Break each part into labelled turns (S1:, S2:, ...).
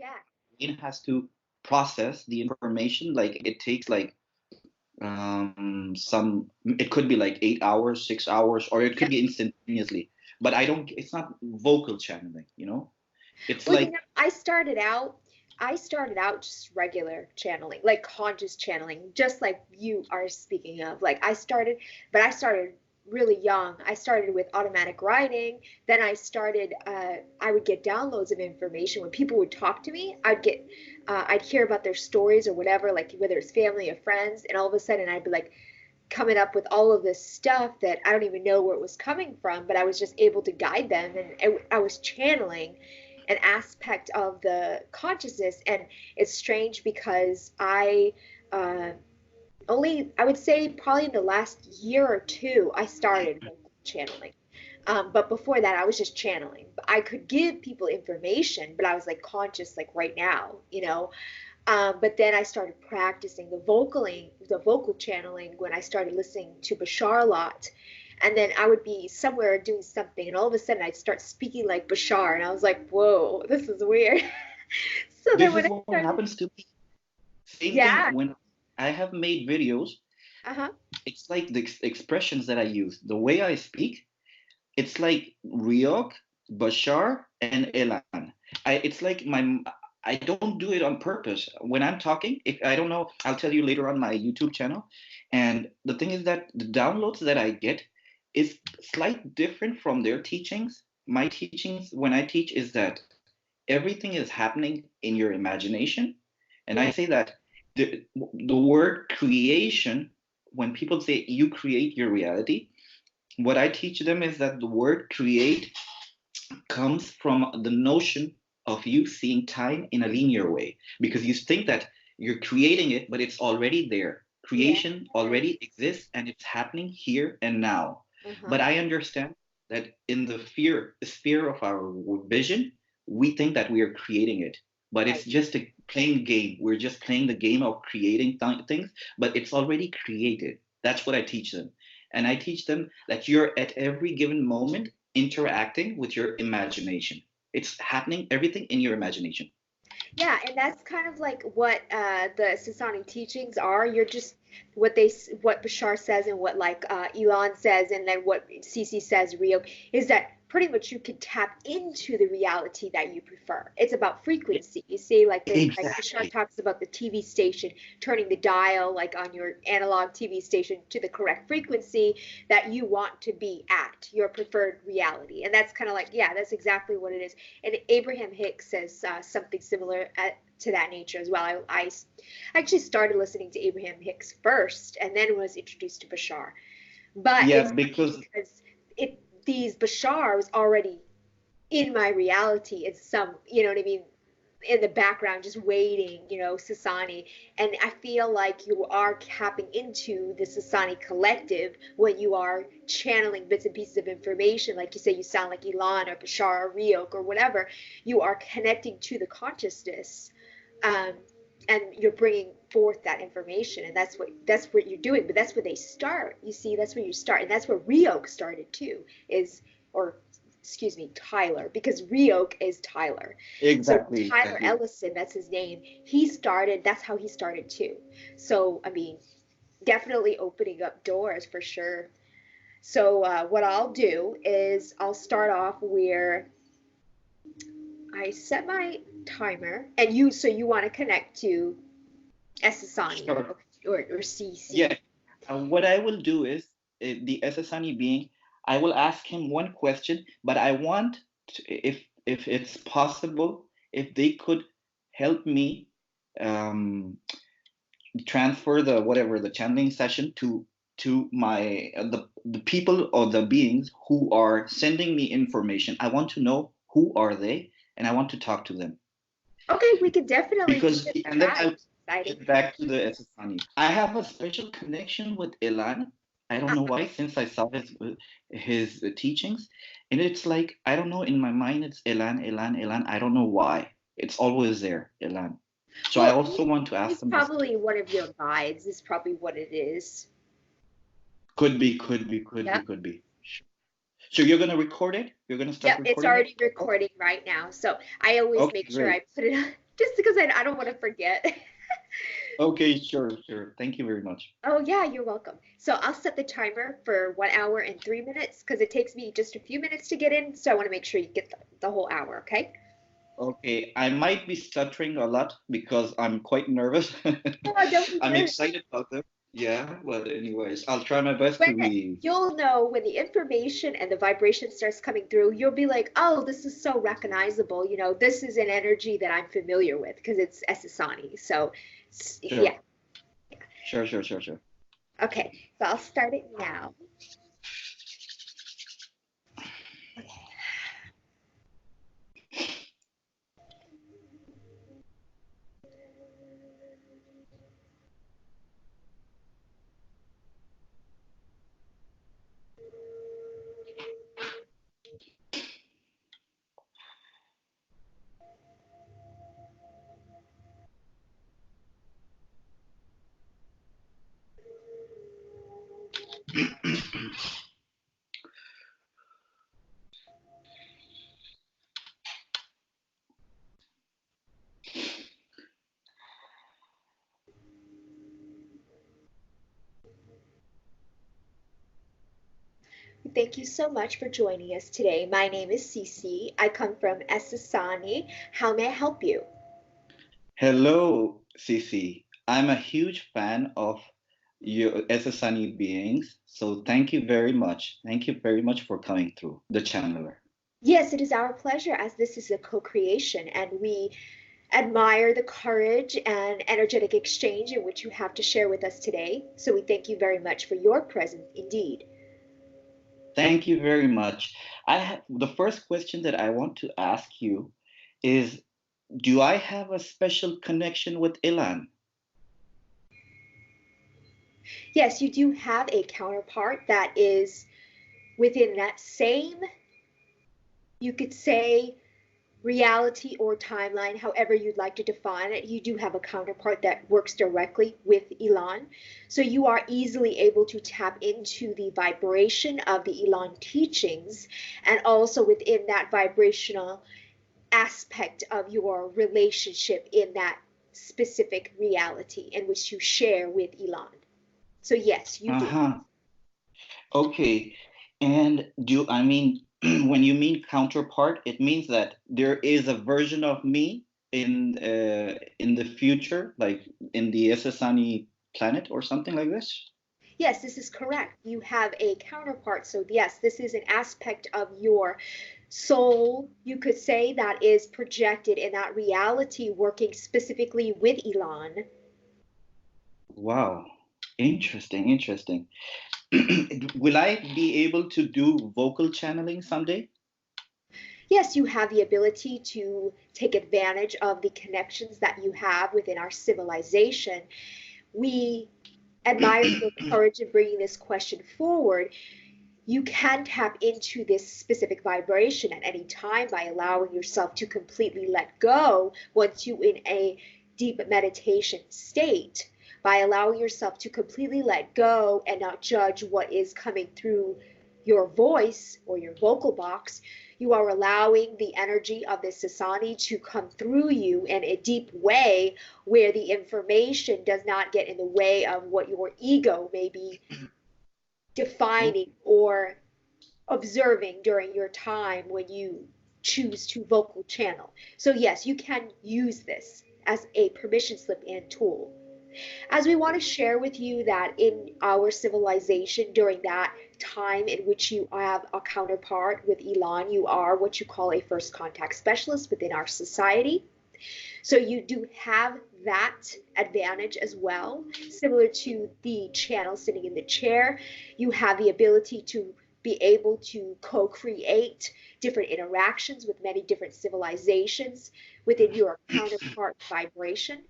S1: Yeah.
S2: Brain has to process the information. Like it takes like it could be like 8 hours, 6 hours, or it could
S1: Yep.
S2: be instantaneously. But I don't. It's not vocal channeling. It's
S1: Well,
S2: like
S1: I started out just regular channeling, like conscious channeling, just like you are speaking of. But I started really young. I started with automatic writing. Then I would get downloads of information when people would talk to me. I'd hear about their stories or whatever, like whether it's family or friends, and all of a sudden I'd be like coming up with all of this stuff that I don't even know where it was coming from, but I was just able to guide them, and I was channeling an aspect of the consciousness. And it's strange because uh, I would say probably in the last year or two, I started channeling. But before that, I was just channeling. I could give people information, but I was like conscious, like right now, you know. But then I started practicing the vocal channeling when I started listening to Bashar a lot. And then I would be somewhere doing something, and all of a sudden I'd start speaking like Bashar, and I was like, "Whoa, this is weird." So then
S2: this
S1: when
S2: is
S1: I
S2: what
S1: started,
S2: happens to me. Same thing
S1: yeah,
S2: when I have made videos.
S1: uh-huh,
S2: It's like the expressions that I use, the way I speak. It's like Ryok, Bashar, and Elan. It's like I don't do it on purpose. When I'm talking, if I don't know, I'll tell you later on my YouTube channel. And the thing is that the downloads that I get is slightly different from their teachings. My teachings when I teach is that everything is happening in your imagination. And I
S1: yeah,
S2: say that the word creation, when people say you create your reality, what I teach them is that the word create comes from the notion of you seeing time in a linear way because you think that you're creating it, but it's already there.
S1: yeah,
S2: Creation already exists and it's happening here and now.
S1: uh-huh,
S2: But I understand that in the sphere of our vision, we think that we are creating it, but it's
S1: right.
S2: just a playing game. We're just playing the game of creating things, but it's already created. That's what I teach them. And I teach them that you're at every given moment interacting with your imagination. It's happening, everything in your imagination.
S1: Yeah, and that's kind of like what the Sasani teachings are. You're just what Bashar says and what like Elon says, and then what Cece says, Rio, is that pretty much you can tap into the reality that you prefer. It's about frequency. You see, like Bashar
S2: Exactly.
S1: talks about the TV station, turning the dial like on your analog TV station to the correct frequency that you want to be at, your preferred reality. And that's kind of like, yeah, that's exactly what it is. And Abraham Hicks says something similar to that nature as well. I actually started listening to Abraham Hicks first, and then was introduced to Bashar. But
S2: Yeah,
S1: it's funny
S2: because
S1: because these Bashar was already in my reality in some, you know what I mean, in the background, just waiting, Sasani. And I feel like you are tapping into the Sasani collective when you are channeling bits and pieces of information. Like you say, you sound like Ilan or Bashar or Ryok or whatever. You are connecting to the consciousness. Um, and you're bringing forth that information, and that's what you're doing. But that's where they start. You see, that's where you start, and that's where Ryok started too. Is or excuse me, Tyler, because Ryok is Tyler. So
S2: exactly,
S1: Tyler
S2: exactly.
S1: Ellison, that's his name. That's how he started too. So, I mean, definitely opening up doors for sure. So, what I'll do is I'll start off where I set my timer, and so you want to connect to Essassani
S2: Sure.
S1: or CC.
S2: Yeah. What I will do is the Essassani being, I will ask him one question, but I want if it's possible, if they could help me um, transfer the whatever the channeling session to my the people or the beings who are sending me information. I want to know who are they, and I want to talk to them
S1: Okay, we could definitely give
S2: because
S1: it a
S2: and then
S1: try.
S2: I
S1: Exciting.
S2: get back to the Essassani. I have a special connection with Elan. I don't know why, since I saw his teachings, and it's like I don't know. In my mind, it's Elan, Elan, Elan. I don't know why. It's always there, Elan. So I
S1: Well,
S2: also want to ask
S1: he's
S2: them this.
S1: probably one of your guides, is probably what it is.
S2: Could be, could be, could be,
S1: Yep.
S2: could be. So you're gonna record it? You're gonna start
S1: Yep, it's
S2: recording it?
S1: already recording right now. So I always
S2: Okay,
S1: make sure
S2: great.
S1: I put it just because I don't want to forget.
S2: Okay, sure, sure. Thank you very much.
S1: Oh, yeah, you're welcome. So I'll set the timer for 1 hour and 3 minutes because it takes me just a few minutes to get in. So I want to make sure you get the whole hour, okay?
S2: Okay, I might be stuttering a lot because I'm quite nervous.
S1: Oh, don't be
S2: I'm
S1: nervous.
S2: excited about them. Yeah, but anyways, I'll try my best
S1: When
S2: to be.
S1: you'll know when the information and the vibration starts coming through, you'll be like, oh, this is so recognizable. You know, this is an energy that I'm familiar with because it's Essassani. So, yeah.
S2: Sure, sure, sure, sure, sure.
S1: Okay, so I'll start it now. Okay. Thank you so much for joining us today. My name is Cece. I come from Essassani. How may I help you?
S2: Hello, Cece. I'm a huge fan of your Essassani beings, so thank you very much. Thank you very much for coming through the channeler.
S1: Yes, it is our pleasure as this is a co-creation and we admire the courage and energetic exchange in which you have to share with us today. So we thank you very much for your presence indeed.
S2: Thank you very much. I have the first question that I want to ask you is, do I have a special connection with Ilan?
S1: Yes, you do have a counterpart that is within that same, you could say, reality or timeline, however you'd like to define it. You do have a counterpart that works directly with Elon. So you are easily able to tap into the vibration of the Elon teachings and also within that vibrational aspect of your relationship in that specific reality in which you share with Elon. So yes, you do.
S2: Uh-huh. Okay. And do I mean when you mean counterpart, it means that there is a version of me in the future, like in the Essassani planet or something like this?
S1: Yes, this is correct. You have a counterpart. So, yes, this is an aspect of your soul, you could say, that is projected in that reality, working specifically with Elon.
S2: Wow. Interesting, interesting. Will I be able to do vocal channeling someday?
S1: Yes, you have the ability to take advantage of the connections that you have within our civilization. We admire your courage in bringing this question forward. You can tap into this specific vibration at any time by allowing yourself to completely let go once you in a deep meditation state, by allowing yourself to completely let go and not judge what is coming through your voice or your vocal box. You are allowing the energy of this Sasani to come through you in a deep way where the information does not get in the way of what your ego may be
S2: Oh,
S1: defining or observing during your time when you choose to vocal channel. So yes, you can use this as a permission slip and tool. As we want to share with you that in our civilization during that time in which you have a counterpart with Elon, you are what you call a first contact specialist within our society. So you do have that advantage as well. Similar to the channel sitting in the chair, you have the ability to be able to co-create different interactions with many different civilizations within your counterpart vibration.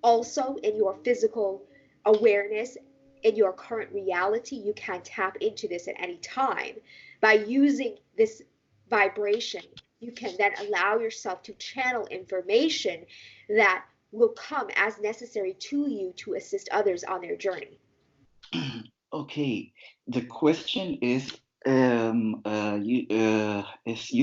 S1: Also, in your physical awareness, in your current reality, you can tap into this at any time. By using this vibration, you can then allow yourself to channel information that will come as necessary to you to assist others on their journey.
S2: okay. The question is you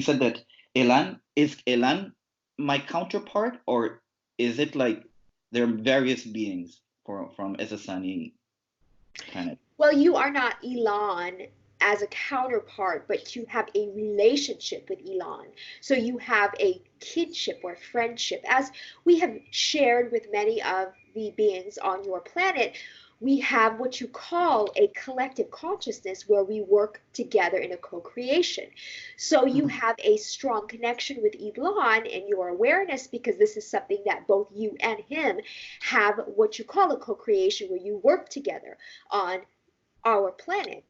S2: said that Elan is Elan my counterpart or is it like there are various beings from Essassani planet?
S1: Well, you are not Elon as a counterpart, but you have a relationship with Elon. So you have a kinship or friendship. As we have shared with many of the beings on your planet, we have what you call a collective consciousness where we work together in a co-creation. So you
S2: Mhm.
S1: have a strong connection with Elon in your awareness because this is something that both you and him have what you call a co-creation where you work together on our planet.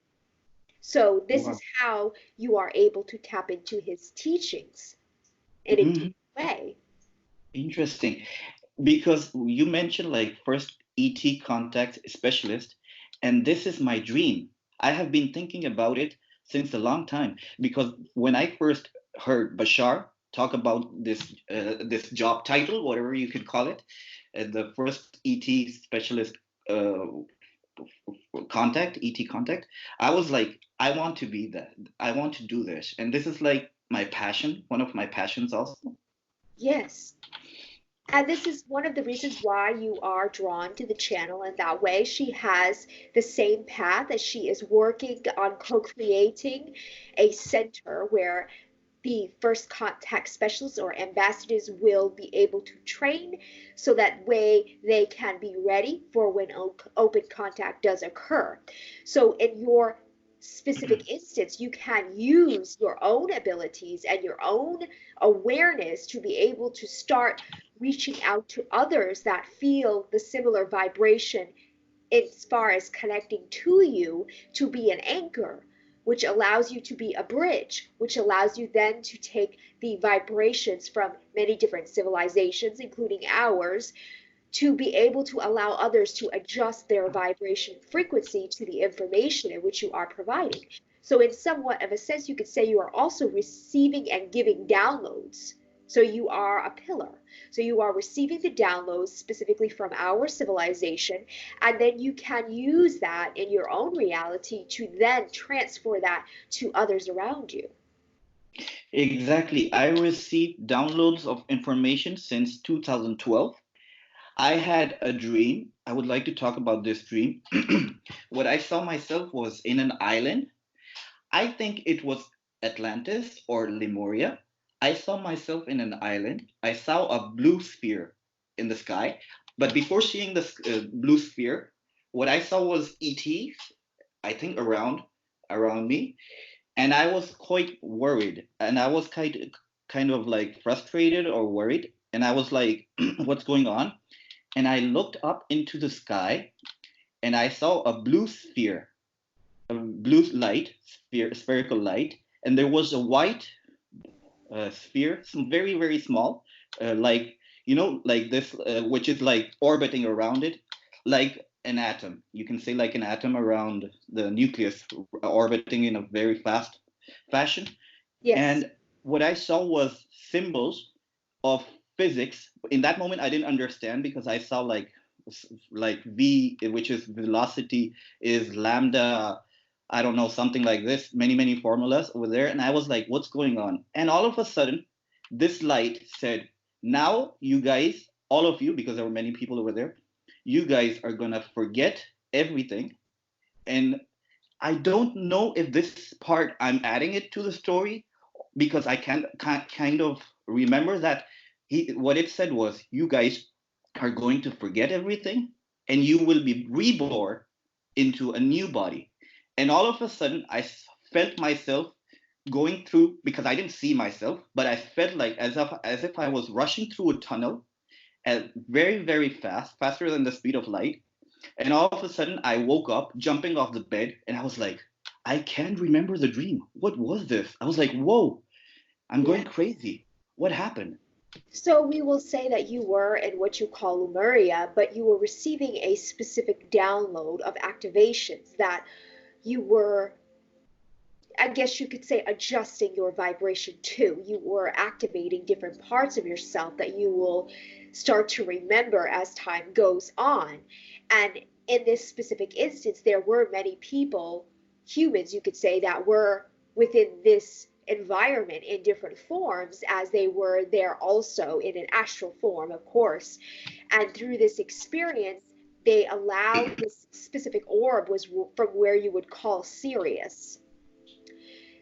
S1: So this is
S2: Wow.
S1: how you are able to tap into his teachings in a deep
S2: Mhm.
S1: way.
S2: Interesting. Because you mentioned like first ET contact specialist, and this is my dream. I have been thinking about it since a long time because when I first heard Bashar talk about this job title, whatever you could call it, the first ET specialist uh, ET contact, I was like, I want to be that. I want to do this, and this is like my passion, one of my passions also.
S1: Yes. And this is one of the reasons why you are drawn to the channel in that way. She has the same path as she is working on co-creating a center where the first contact specialists or ambassadors will be able to train so that way they can be ready for when open contact does occur. So in your specific instance, you can use your own abilities and your own awareness to be able to start reaching out to others that feel the similar vibration as far as connecting to you to be an anchor, which allows you to be a bridge, which allows you then to take the vibrations from many different civilizations, including ours, to be able to allow others to adjust their vibration frequency to the information in which you are providing. So, in somewhat of a sense, you could say you are also receiving and giving downloads. So, you are a pillar. So, you are receiving the downloads specifically from our civilization, and then you can use that in your own reality to then transfer that to others around you.
S2: Exactly. I received downloads of information since 2012. I had a dream. I would like to talk about this dream. What I saw myself was in an island. I think it was Atlantis or Lemuria. I saw myself in an island. I saw a blue sphere in the sky. But before seeing the blue sphere, what I saw was ETs, I think around me, and I was quite worried, and I was kind of like frustrated or worried, and I was like, "What's going on?" And I looked up into the sky, and I saw a blue sphere, a blue light, spherical light, and there was a white sphere, some very very small, like like this, which is like orbiting around it, like an atom. You can say like an atom around the nucleus, orbiting in a very fast fashion.
S1: Yes.
S2: And what I saw was symbols of physics. In that moment, I didn't understand because I saw like v, which is velocity, is lambda. I don't know, something like this. Many formulas over there, and I was like, "What's going on?" And all of a sudden, this light said, "Now, you guys, all of you, because there were many people over there, you guys are gonna forget everything, and I don't know if this part I'm adding it to the story because I can't kind of remember that what it said was you guys are going to forget everything and you will be reborn into a new body. And all of a sudden felt myself going through, because I didn't see myself, but I felt like as if I was rushing through a tunnel at very fast, faster than the speed of light. And all of a sudden, I woke up, jumping off the bed, and I was like, I can't remember the dream. What was this? I was like, whoa, I'm
S1: Yeah.
S2: going crazy. What happened?
S1: So we will say that you were in what you call Lemuria, but you were receiving a specific download of activations that you were, I guess you could say, adjusting your vibration to. You were activating different parts of yourself that you will start to remember as time goes on. And in this specific instance, there were many people, humans, you could say, that were within this environment in different forms as they were there also in an astral form, of course. And through this experience, they allowed this specific orb was from where you would call Sirius.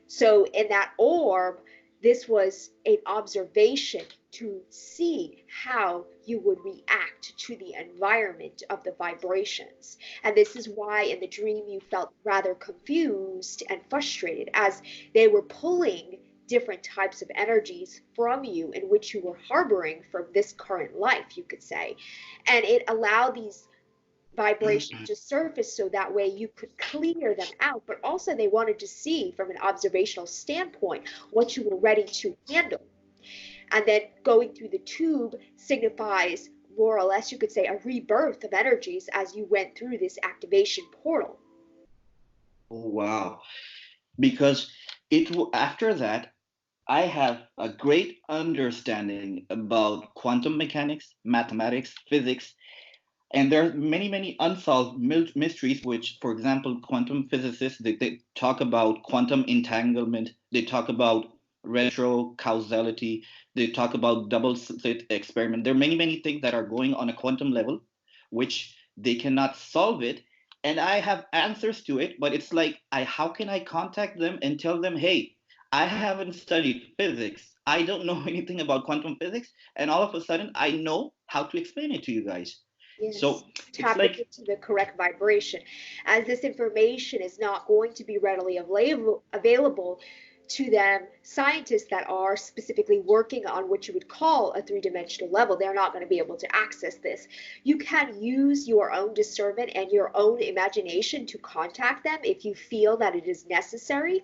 S1: So in that orb, this was an observation to see how you would react to the environment of the vibrations. And this is why in the dream you felt rather confused and frustrated as they were pulling different types of energies from you in which you were harboring from this current life, you could say. And it allowed these vibration to surface so that way you could clear them out. But also, they wanted to see from an observational standpoint what you were ready to handle. And then going through the tube signifies more or less, you could say, a rebirth of energies as you went through this activation portal.
S2: Oh, wow. Because after that, I have a great understanding about quantum mechanics, mathematics, physics, and there are many, many unsolved mysteries, which, for example, quantum physicists, they talk about quantum entanglement, they talk about retro causality, they talk about double slit experiment. There are many, many things that are going on a quantum level, which they cannot solve it. And I have answers to it, but it's like, how can I contact them and tell them, hey, I haven't studied physics. I don't know anything about quantum physics. And all of a sudden, I know how to explain it to you guys.
S1: Yes,
S2: So it's
S1: tapping
S2: like,
S1: into the correct vibration, as this information is not going to be readily available to them. Scientists that are specifically working on what you would call a three-dimensional level, they're not going to be able to access this. You can use your own discernment and your own imagination to contact them if you feel that it is necessary.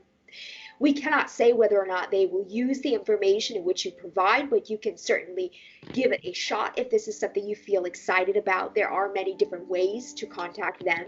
S1: We cannot say whether or not they will use the information in which you provide, but you can certainly give it a shot if this is something you feel excited about. There are many different ways to contact them.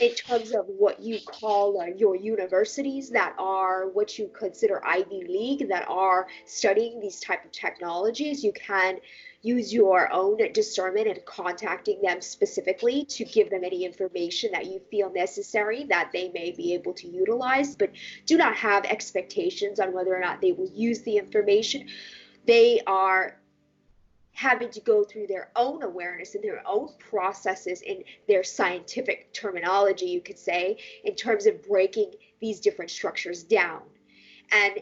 S1: In terms of what you call your universities that are what you consider Ivy League that are studying these type of technologies, you can use your own discernment in contacting them specifically to give them any information that you feel necessary that they may be able to utilize, but do not have expectations on whether or not they will use the information. They are having to go through their own awareness and their own processes in their scientific terminology, you could say, in terms of breaking these different structures down. And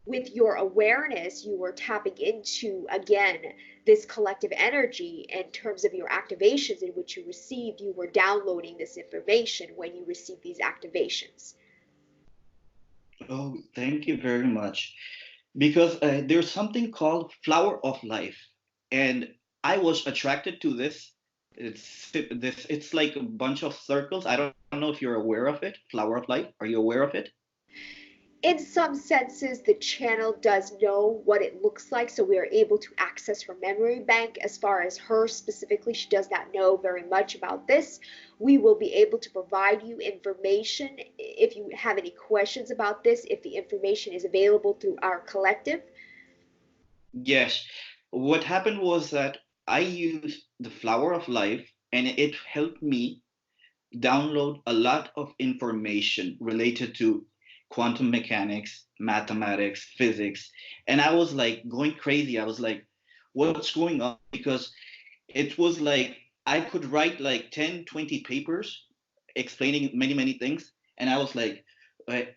S1: with your awareness, you were tapping into, again, this collective energy in terms of your activations in which you received. You were downloading this information when you received these activations.
S2: oh, thank you very much. Because there's something called flower of life, and I was attracted to this. It's like a bunch of circles. I don't know if you're aware of it. Flower of life. Are you aware of it?
S1: In some senses, the channel does know what it looks like, so we are able to access her memory bank. As far as her specifically, she does not know very much about this. We will be able to provide you information if you have any questions about this, if the information is available through our collective.
S2: Yes. What happened was that I used the flower of life, and it helped me download a lot of information related to quantum mechanics, mathematics, physics. And I was like going crazy. I was like, what's going on? Because it was like I could write like 10, 20 papers explaining many, many things. And I was like,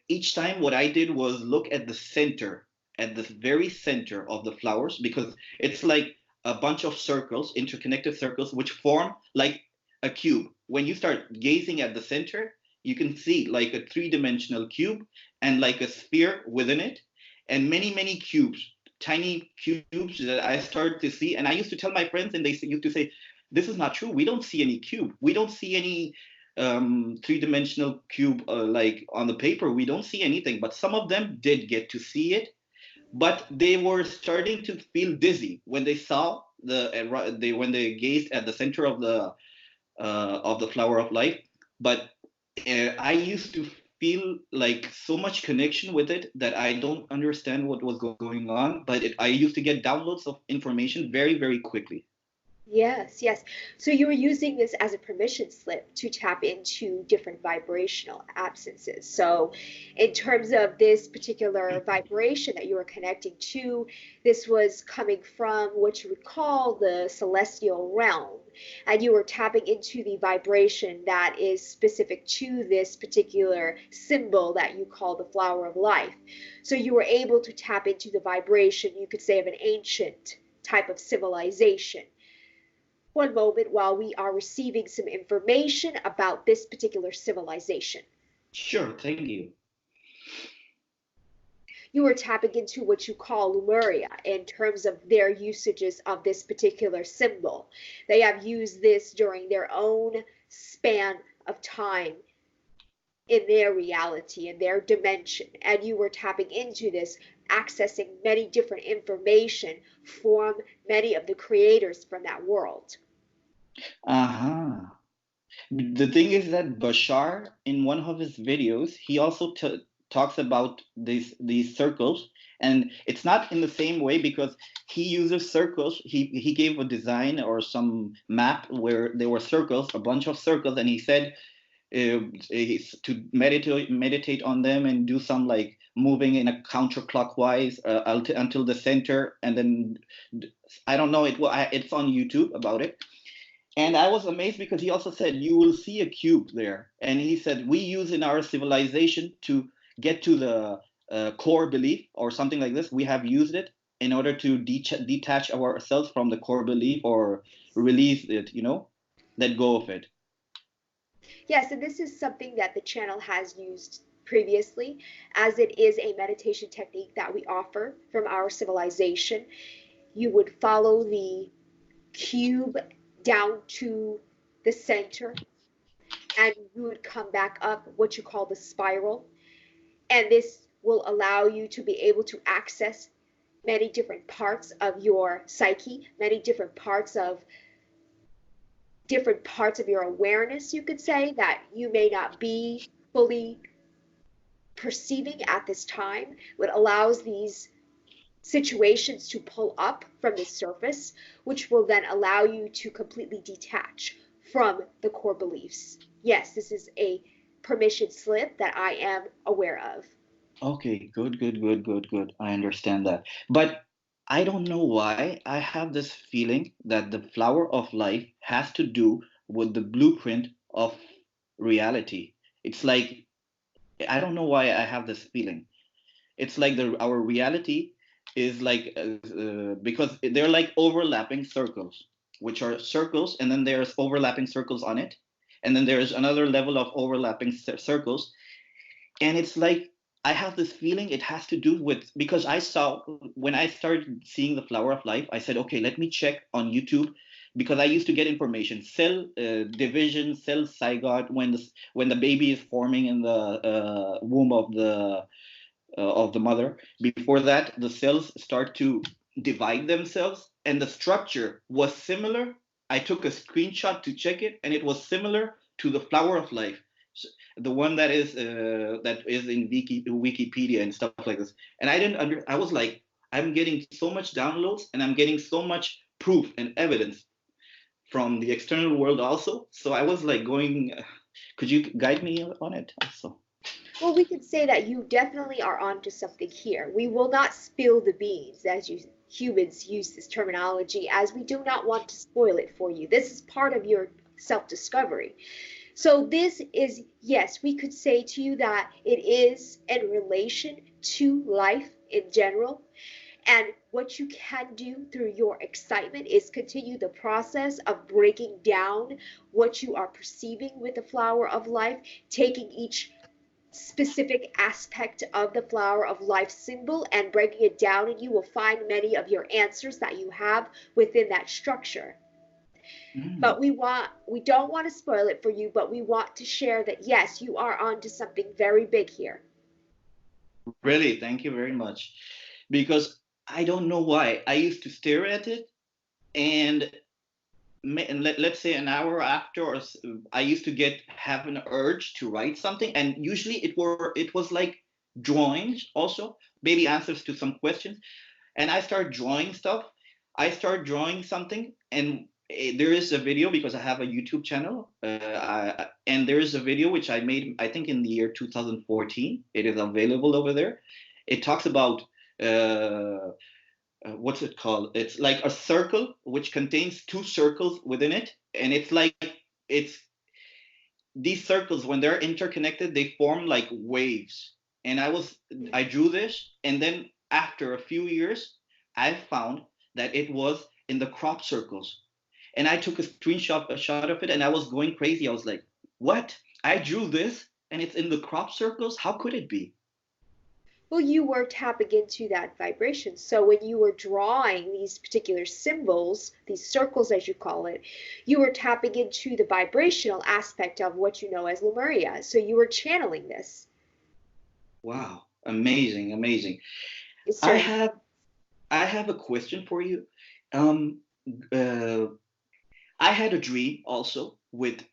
S2: each time what I did was look at the center, at the very center of the flowers, because it's like a bunch of circles, interconnected circles, which form like a cube. When you start gazing at the center, you can see like a three-dimensional cube and like a sphere within it, and many, many cubes, tiny cubes that I started to see. And I used to tell my friends, and they used to say, "This is not true. We don't see any cube. We don't see any three-dimensional cube like on the paper. We don't see anything." But some of them did get to see it, but they were starting to feel dizzy when they saw they when they gazed at the center of the flower of life. But I used to feel like so much connection with it that I don't understand what was going on. But I used to get downloads of information very, very quickly.
S1: Yes, yes. So you were using this as a permission slip to tap into different vibrational absences. So, in terms of this particular vibration that you were connecting to, this was coming from what you would call the celestial realm. And you were tapping into the vibration that is specific to this particular symbol that you call the flower of life. So you were able to tap into the vibration, you could say, of an ancient type of civilization. One moment while we are receiving some information about this particular civilization.
S2: Sure, thank you.
S1: You are tapping into what you call Lemuria in terms of their usages of this particular symbol. They have used this during their own span of time in their reality, in their dimension, and you were tapping into this, accessing many different information from many of the creators from that world.
S2: Uh-huh. The thing is that Bashar, in one of his videos, he also talks about these circles, and it's not in the same way because he uses circles. He gave a design or some map where there were circles, a bunch of circles, and he said to meditate on them and do some like moving in a counterclockwise until the center, and then I don't know. It's on YouTube about it, and I was amazed because he also said, you will see a cube there. And he said, we use in our civilization to get to the core belief or something like this. We have used it in order to detach ourselves from the core belief or release it, let go of it.
S1: Yes, and this is something that the channel has used previously, as it is a meditation technique that we offer from our civilization. You would follow the cube down to the center, and you would come back up what you call the spiral. And this will allow you to be able to access many different parts of your psyche, many different parts of your awareness, you could say, that you may not be fully perceiving at this time. What allows these situations to pull up from the surface, which will then allow you to completely detach from the core beliefs. Yes, this is a permission slip that I am aware of.
S2: Okay, good, good, good, good, good. I understand that. But I don't know why I have this feeling that the flower of life has to do with the blueprint of reality. It's like I don't know why I have this feeling. It's like our reality is like because they're like overlapping circles, which are circles, and then there's overlapping circles on it, and then there's another level of overlapping circles, and it's like I have this feeling it has to do with because I saw when I started seeing the flower of life, I said, okay, let me check on YouTube because I used to get information cell division, cell zygote when the baby is forming in the womb of the mother. Before that, the cells start to divide themselves, and the structure was similar. I took a screenshot to check it, and it was similar to the flower of life, the one that is in Wikipedia and stuff like this. And I didn't under. I was like, I'm getting so much downloads, and I'm getting so much proof and evidence from the external world also. So I was like going. Could you guide me on it also?
S1: Well, we could say that you definitely are onto something here. We will not spill the beans, as you humans use this terminology, as we do not want to spoil it for you. This is part of your self discovery. So, this is, yes, we could say to you that it is in relation to life in general. And what you can do through your excitement is continue the process of breaking down what you are perceiving with the flower of life, taking each specific aspect of the flower of life symbol and breaking it down, and you will find many of your answers that you have within that structure.
S2: Mm,
S1: But we don't want to spoil it for you, but we want to share that yes, you are onto something very big here.
S2: really, thank you very much. Because I don't know why. I used to stare at it, and let's say an hour after, I used to have an urge to write something, and usually it was like drawings also, maybe answers to some questions, and I start drawing stuff. I start drawing something, and there is a video because I have a YouTube channel, and there is a video which I made, I think, in the year 2014. It is available over there. It talks about what's it called? It's like a circle which contains two circles within it, and it's like it's these circles when they're interconnected, they form like waves. And I drew this, and then after a few years, I found that it was in the crop circles, and I took a shot of it, and I was going crazy. I was like, "What? I drew this, and it's in the crop circles? How could it be?"
S1: Well, you were tapping into that vibration. So when you were drawing these particular symbols, these circles as you call it, you were tapping into the vibrational aspect of what you know as Lemuria. So you were channeling this.
S2: Wow, amazing, amazing.
S1: Is
S2: I
S1: there
S2: have I have a question for you. Um, uh, I had a dream also with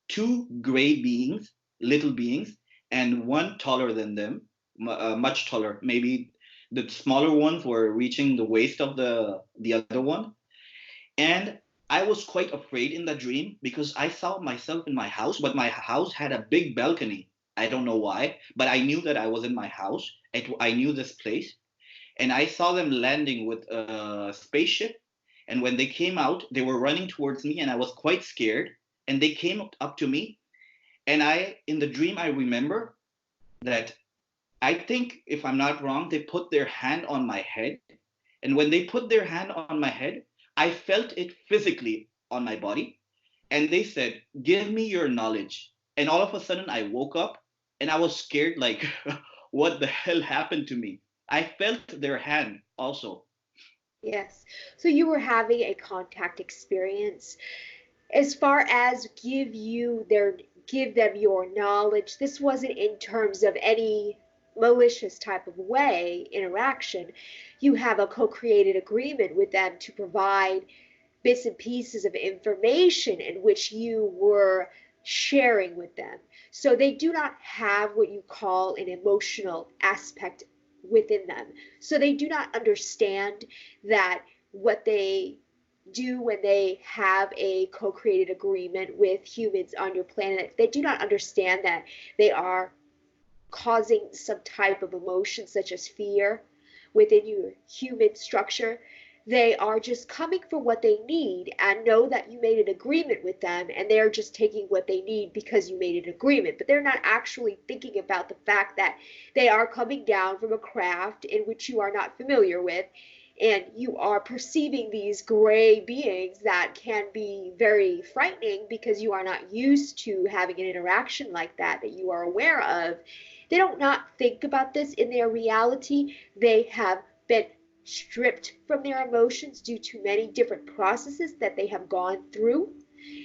S2: two gray beings, little beings, and one taller than them, much taller. Maybe the smaller ones were reaching the waist of the other one. And I was quite afraid in that dream because I saw myself in my house, but my house had a big balcony. I don't know why, but I knew that I was in my house. I knew this place, and I saw them landing with a spaceship. And when they came out, they were running towards me, and I was quite scared. And they came up to me, and in the dream, I remember that I think, if I'm not wrong, they put their hand on my head. And when they put their hand on my head, I felt it physically on my body. And they said, "Give me your knowledge." And all of a sudden, I woke up and I was scared, like, what the hell happened to me? I felt their hand also.
S1: Yes. So you were having a contact experience. As far as give them your knowledge, this wasn't in terms of any malicious type of way interaction. You have a co-created agreement with them to provide bits and pieces of information in which you were sharing with them. So they do not have what you call an emotional aspect within them. So they do not understand that what they do when they have a co-created agreement with humans on your planet, they do not understand that they are causing some type of emotion such as fear within your human structure. They are just coming for what they need and know that you made an agreement with them, and they're just taking what they need because you made an agreement. But they're not actually thinking about the fact that they are coming down from a craft in which you are not familiar with, and you are perceiving these gray beings that can be very frightening because you are not used to having an interaction like that you are aware of. They don't not think about this in their reality. They have been stripped from their emotions due to many different processes that they have gone through,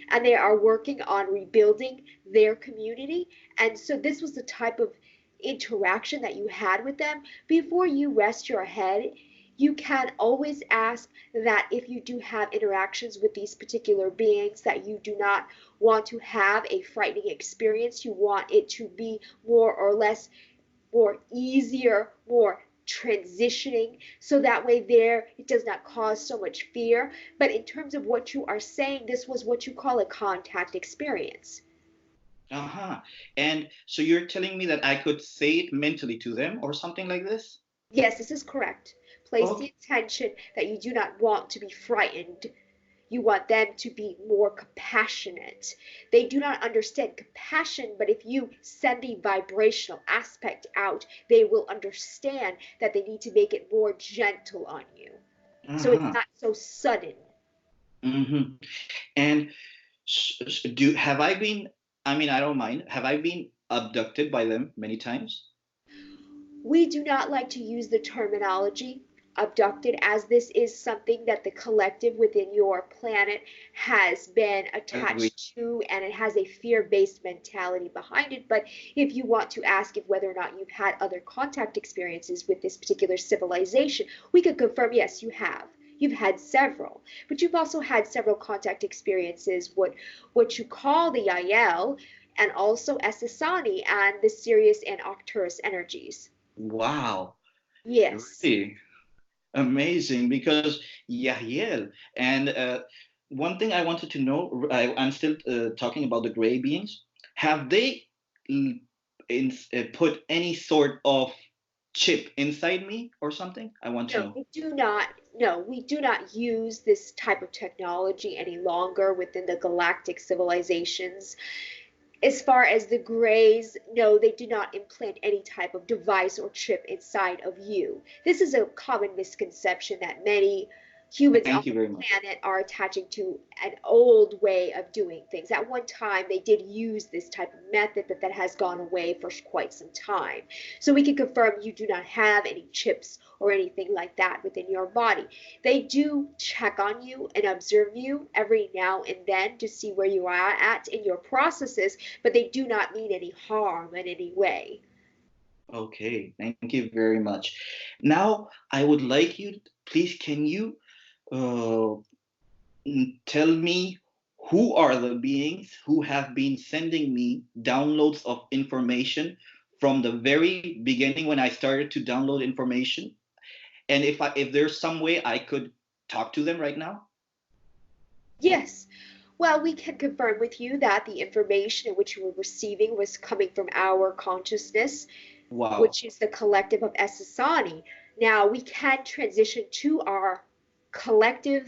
S1: and they are working on rebuilding their community. And so this was the type of interaction that you had with them. Before you rest your head, you can always ask that if you do have interactions with these particular beings that you do not want to have a frightening experience, you want it to be more or less more easier, more transitioning, so that way there it does not cause so much fear. But in terms of what you are saying, this was what you call a contact experience.
S2: Uh-huh. And so you're telling me that I could say it mentally to them or something like this?
S1: Yes, this is correct. Place the
S2: Okay.
S1: intention that you do not want to be frightened. You want them to be more compassionate. They do not understand compassion, but if you send the vibrational aspect out, they will understand that they need to make it more gentle on you. So it's
S2: Uh-huh.
S1: not so sudden.
S2: Mm-hmm. And do have I been, I mean, I don't mind. Have I been abducted by them many times?
S1: We do not like to use the terminology abducted, as this is something that the collective within your planet has been
S2: Agree.
S1: attached to, and it has a fear-based mentality behind it. But if you want to ask if whether or not you've had other contact experiences with this particular civilization, we could confirm yes, you have. You've had several, but you've also had several contact experiences, what you call the Yael, and also Essassani and the Sirius and Arcturus energies.
S2: Wow.
S1: Yes.
S2: Really amazing because Yahiel and one thing I wanted to know, I'm still talking about the gray beings. Have they put any sort of chip inside me or something? I want to
S1: No,
S2: know.
S1: we do not. No, we do not use this type of technology any longer within the galactic civilizations. As far as the Greys, no, they do not implant any type of device or chip inside of you. This is a common misconception that many humans on
S2: Thank you
S1: the
S2: very much.
S1: planet are attaching to an old way of doing things. At one time, they did use this type of method, but that has gone away for quite some time. So we can confirm you do not have any chips or anything like that within your body. They do check on you and observe you every now and then to see where you are at in your processes, but they do not mean any harm in any way.
S2: Okay, thank you very much. Now, I would like you, please, can you uh, tell me who are the beings who have been sending me downloads of information from the very beginning when I started to download information? And if there's some way I could talk to them right now?
S1: Yes. Well, we can confirm with you that the information in which you were receiving was coming from our consciousness,
S2: Wow.
S1: which is the collective of Essassani. Now, we can transition to our collective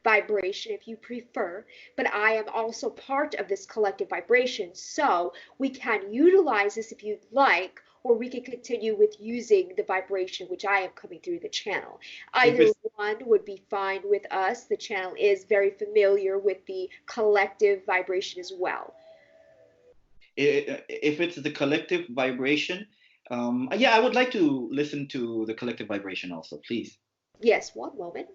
S1: vibration if you prefer, but I am also part of this collective vibration. So we can utilize this if you'd like, or we can continue with using the vibration which I am coming through the channel.
S2: If
S1: Either
S2: it's
S1: one would be fine with us. The channel is very familiar with the collective vibration as well.
S2: if it's the collective vibration, yeah, I would like to listen to the collective vibration also, please.
S1: Yes, one moment.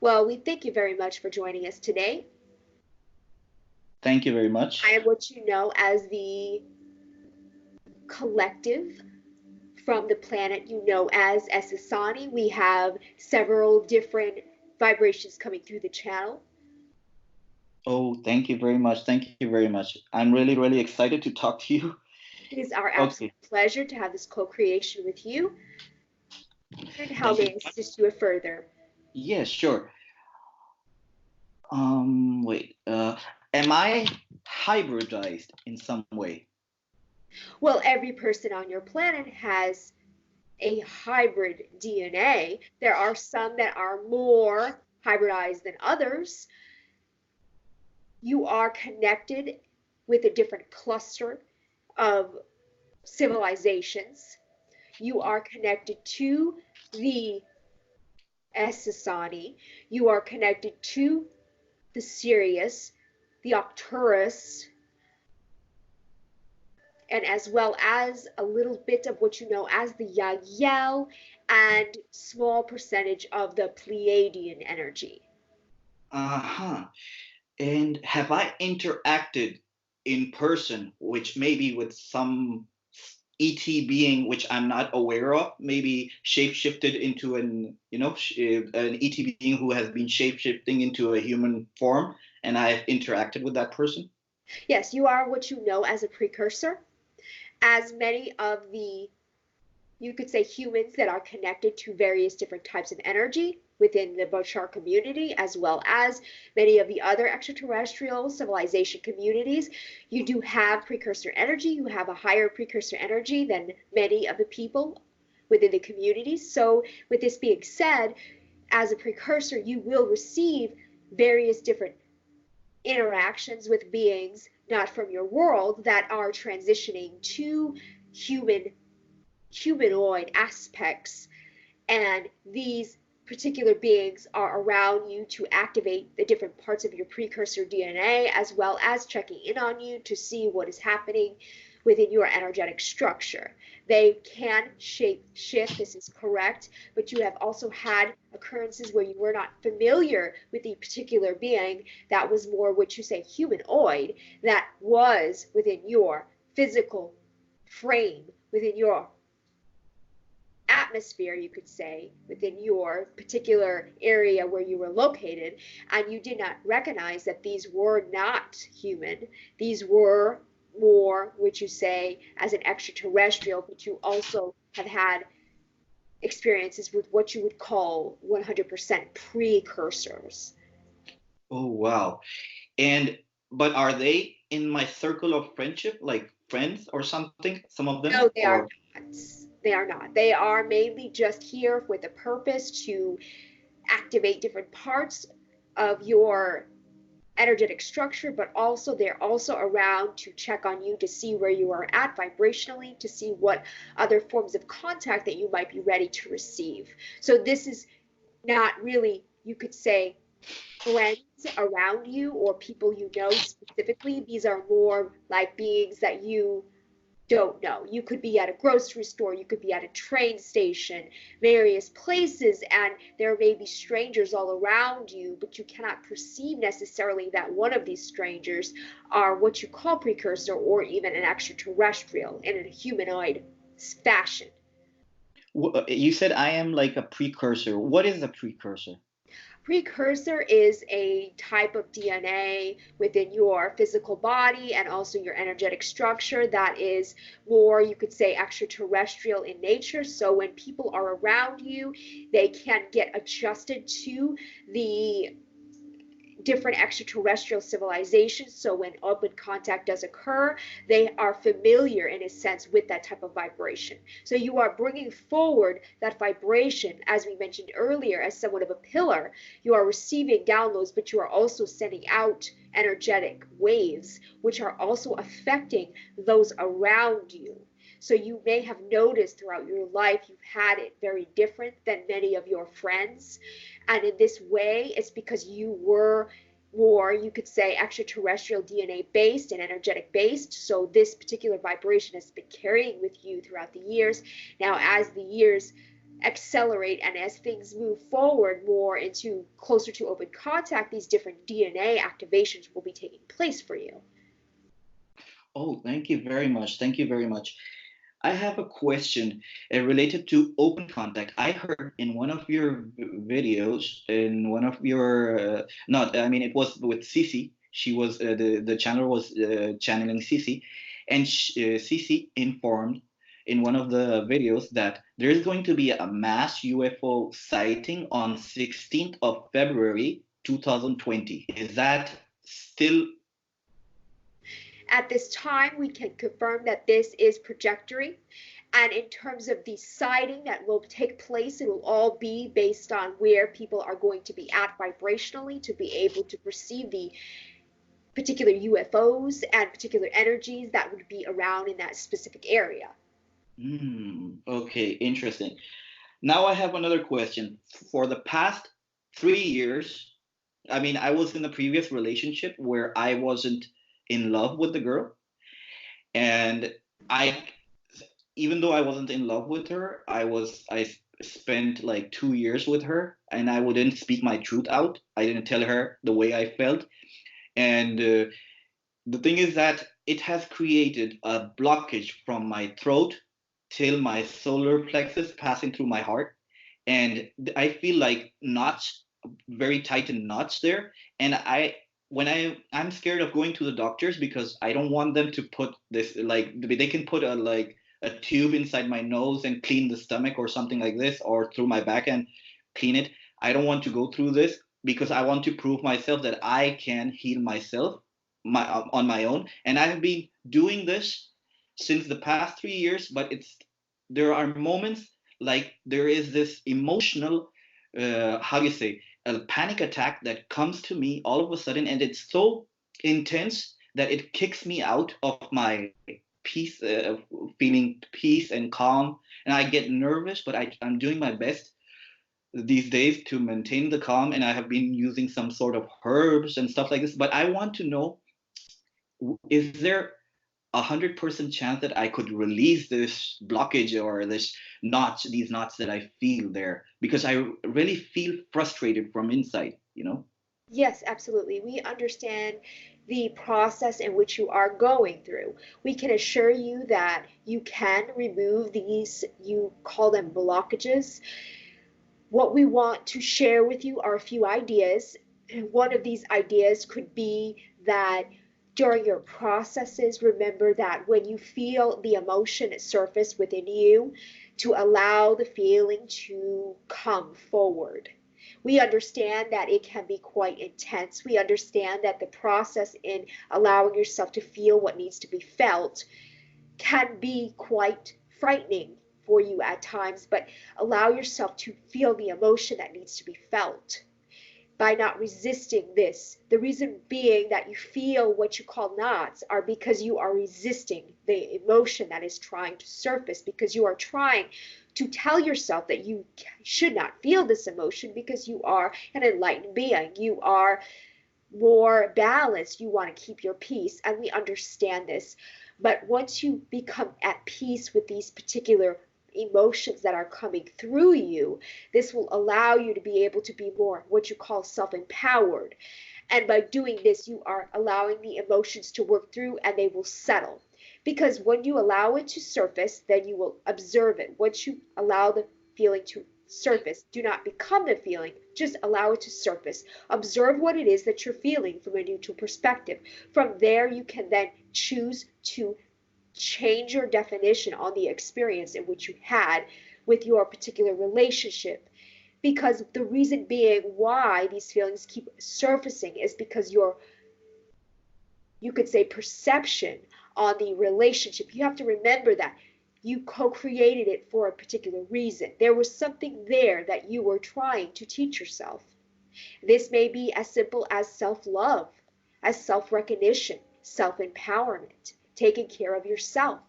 S1: Well, we thank you very much for joining us today.
S2: Thank you very
S1: I
S2: much.
S1: am what you know as the collective from the planet you know as Essassani. We have several different vibrations coming through the channel.
S2: Oh, thank you very much. Thank you very much. I'm really, really excited to talk to you.
S1: It is our absolute
S2: Okay.
S1: pleasure to have this co-creation with you. And how
S2: Thank
S1: may
S2: you.
S1: I assist you further?
S2: Yes, sure. Wait. Am I hybridized in some way?
S1: Well, every person on your planet has a hybrid DNA. There are some that are more hybridized than others. You are connected with a different cluster of civilizations. You are connected to the Essassani. You are connected to the Sirius, the Octurus, and as well as a little bit of what you know as the Yagyel and small percentage of the Pleiadian energy.
S2: Uh-huh. And have I interacted in person, which maybe with some ET being which I'm not aware of, maybe shapeshifted into an ET being who has been shapeshifting into a human form, and I've interacted with that person?
S1: Yes, you are what you know as a precursor. As many of the, you could say, humans that are connected to various different types of energy within the Bashar community, as well as many of the other extraterrestrial civilization communities. You do have precursor energy. You have a higher precursor energy than many of the people within the community. So, with this being said, as a precursor, you will receive various different interactions with beings not from your world that are transitioning to humanoid aspects, and these particular beings are around you to activate the different parts of your precursor DNA, as well as checking in on you to see what is happening within your energetic structure. They can shape shift, this is correct, but you have also had occurrences where you were not familiar with the particular being that was more what you say humanoid, that was within your physical frame, within your atmosphere, you could say, within your particular area where you were located, and you did not recognize that these were not human. These were more, would you say, as an extraterrestrial, but you also have had experiences with what you would call 100% precursors.
S2: Oh, wow. And but are they in my circle of friendship, like friends or something? Some of them,
S1: No, they are
S2: or
S1: not. They are not. They are mainly just here with a purpose to activate different parts of your energetic structure, but also they're also around to check on you to see where you are at vibrationally, to see what other forms of contact that you might be ready to receive. So this is not really, you could say, friends around you or people you know specifically. These are more like beings that you don't know. You could be at a grocery store, you could be at a train station, various places, and there may be strangers all around you, but you cannot perceive necessarily that one of these strangers are what you call precursor or even an extraterrestrial in a humanoid fashion.
S2: you said I am like a precursor. What is a precursor?
S1: Precursor is a type of DNA within your physical body and also your energetic structure that is more, you could say, extraterrestrial in nature. So when people are around you, they can get adjusted to the different extraterrestrial civilizations. So when open contact does occur, they are familiar in a sense with that type of vibration. So you are bringing forward that vibration, as we mentioned earlier, as somewhat of a pillar. You are receiving downloads, but you are also sending out energetic waves, which are also affecting those around you. So you may have noticed throughout your life you've had it very different than many of your friends. And in this way, it's because you were more, you could say, extraterrestrial DNA based and energetic based. So this particular vibration has been carrying with you throughout the years. Now, as the years accelerate and as things move forward more into closer to open contact, these different DNA activations will be taking place for you.
S2: Oh, thank you very much. Thank you very much. I have a question related to open contact. I heard in one of your videos, in one of your, not, I mean, it was with Cici. She was, the channel was channeling Cici. And Cici informed in one of the videos that there's going to be a mass UFO sighting on 16th of February 2020. Is that still?
S1: At this time, we can confirm that this is trajectory. And in terms of the sighting that will take place, it will all be based on where people are going to be at vibrationally to be able to perceive the particular UFOs and particular energies that would be around in that specific area.
S2: Okay, interesting. Now I have another question. For the past 3 years, I mean, I was in a previous relationship where I wasn't in love with the girl, and I, even though I wasn't in love with her, I spent like 2 years with her, and I wouldn't speak my truth out. I didn't tell her the way I felt, and the thing is that it has created a blockage from my throat till my solar plexus passing through my heart. And I feel like knots, very tightened knots there. And I'm scared of going to the doctors because I don't want them to put this, like they can put a like a tube inside my nose and clean the stomach or something like this, or through my back and clean it. I don't want to go through this because I want to prove myself that I can heal myself on my own. And I have been doing this since the past 3 years, but there are moments like there is this emotional, how do you say, a panic attack that comes to me all of a sudden, and it's so intense that it kicks me out of my peace, feeling peace and calm, and I get nervous, but I'm doing my best these days to maintain the calm, and I have been using some sort of herbs and stuff like this. But I want to know, is there 100% chance that I could release this blockage or these knots that I feel there? Because I really feel frustrated from inside, you know?
S1: Yes, absolutely. We understand the process in which you are going through. We can assure you that you can remove these, you call them blockages. What we want to share with you are a few ideas. One of these ideas could be that during your processes, remember that when you feel the emotion surface within you, to allow the feeling to come forward. We understand that it can be quite intense. We understand that the process in allowing yourself to feel what needs to be felt can be quite frightening for you at times, but allow yourself to feel the emotion that needs to be felt by not resisting this. The reason being that you feel what you call knots are because you are resisting the emotion that is trying to surface, because you are trying to tell yourself that you should not feel this emotion because you are an enlightened being. You are more balanced. You want to keep your peace, and we understand this. But once you become at peace with these particular emotions that are coming through you, this will allow you to be able to be more what you call self-empowered. And by doing this, you are allowing the emotions to work through and they will settle. Because when you allow it to surface, then you will observe it. Once you allow the feeling to surface, do not become the feeling, just allow it to surface. Observe what it is that you're feeling from a neutral perspective. From there, you can then choose to change your definition on the experience in which you had with your particular relationship. Because the reason being why these feelings keep surfacing is because your, you could say, perception on the relationship. You have to remember that you co-created it for a particular reason. There was something there that you were trying to teach yourself. This may be as simple as self-love, as self-recognition, self-empowerment, taking care of yourself.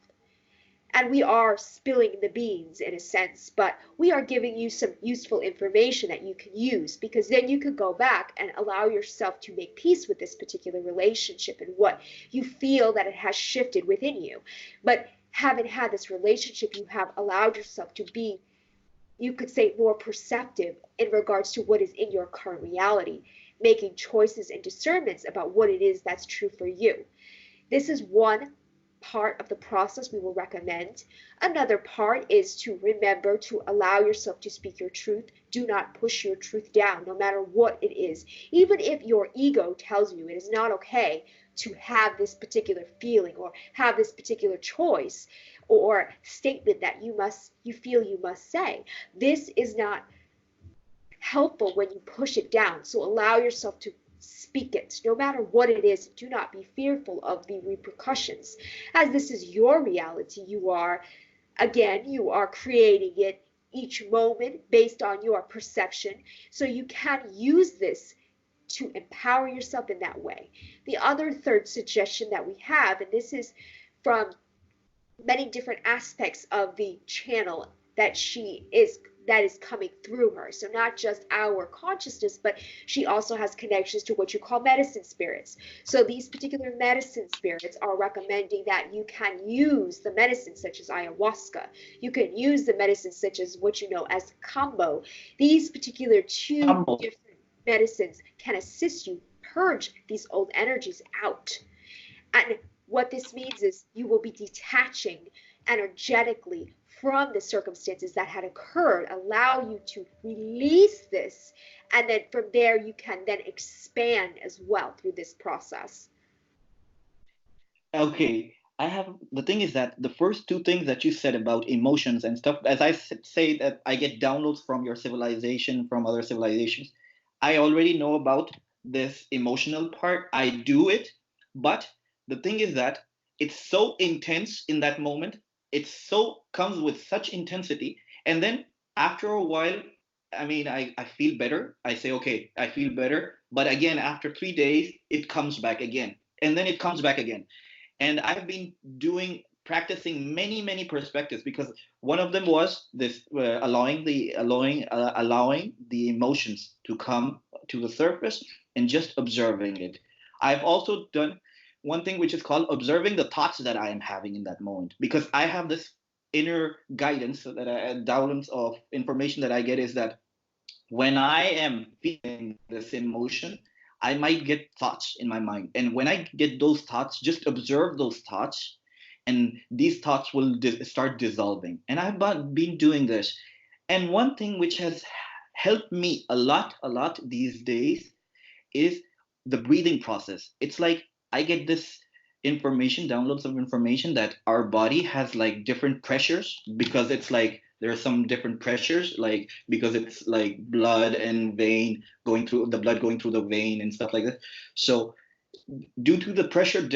S1: And we are spilling the beans in a sense, but we are giving you some useful information that you can use, because then you could go back and allow yourself to make peace with this particular relationship and what you feel that it has shifted within you. But having had this relationship, you have allowed yourself to be, you could say, more perceptive in regards to what is in your current reality, making choices and discernments about what it is that's true for you. This is one part of the process we will recommend. Another part is to remember to allow yourself to speak your truth. Do not push your truth down, no matter what it is. Even if your ego tells you it is not okay to have this particular feeling or have this particular choice or statement that you feel you must say. This is not helpful when you push it down. So allow yourself to speak it, no matter what it is. Do not be fearful of the repercussions. As this is your reality, you are creating it each moment based on your perception. So you can use this to empower yourself in that way. The other third suggestion that we have, and this is from many different aspects of the channel that is coming through her. So not just our consciousness, but she also has connections to what you call medicine spirits. So these particular medicine spirits are recommending that you can use the medicines such as ayahuasca. You can use the medicines such as what you know as KAMBO. These particular two
S2: KAMBO.
S1: different medicines can assist you purge these old energies out. And what this means is you will be detaching energetically from the circumstances that had occurred, allow you to release this, and then from there you can then expand as well through this process.
S2: Okay, I have the thing is that the first two things that you said about emotions and stuff, as I say that I get downloads from your civilization, from other civilizations, I already know about this emotional part. I do it, but the thing is that it's so intense in that moment. It so comes with such intensity, and then after a while, I mean, I feel better. I say, okay, I feel better, but again, after 3 days, it comes back again, and then it comes back again. And I've been doing practicing many perspectives, because one of them was this allowing the emotions to come to the surface and just observing it. I've also done one thing which is called observing the thoughts that I am having in that moment, because I have this inner guidance, so that downloads of information that I get is that when I am feeling this emotion, I might get thoughts in my mind. And when I get those thoughts, just observe those thoughts, and these thoughts will start dissolving. And I've been doing this. And one thing which has helped me a lot these days is the breathing process. It's like I get this information, downloads of information that our body has like different pressures, because it's like there are some different pressures, like because it's like blood and vein going through the blood going through the vein and stuff like that. So due to the pressure,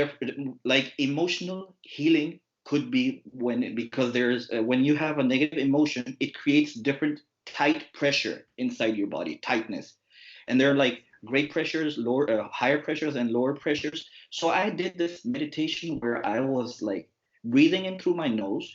S2: like emotional healing could be when, because there's when you have a negative emotion, it creates different tight pressure inside your body, tightness. And there are like great pressures, lower higher pressures and lower pressures. So I did this meditation where I was like breathing in through my nose.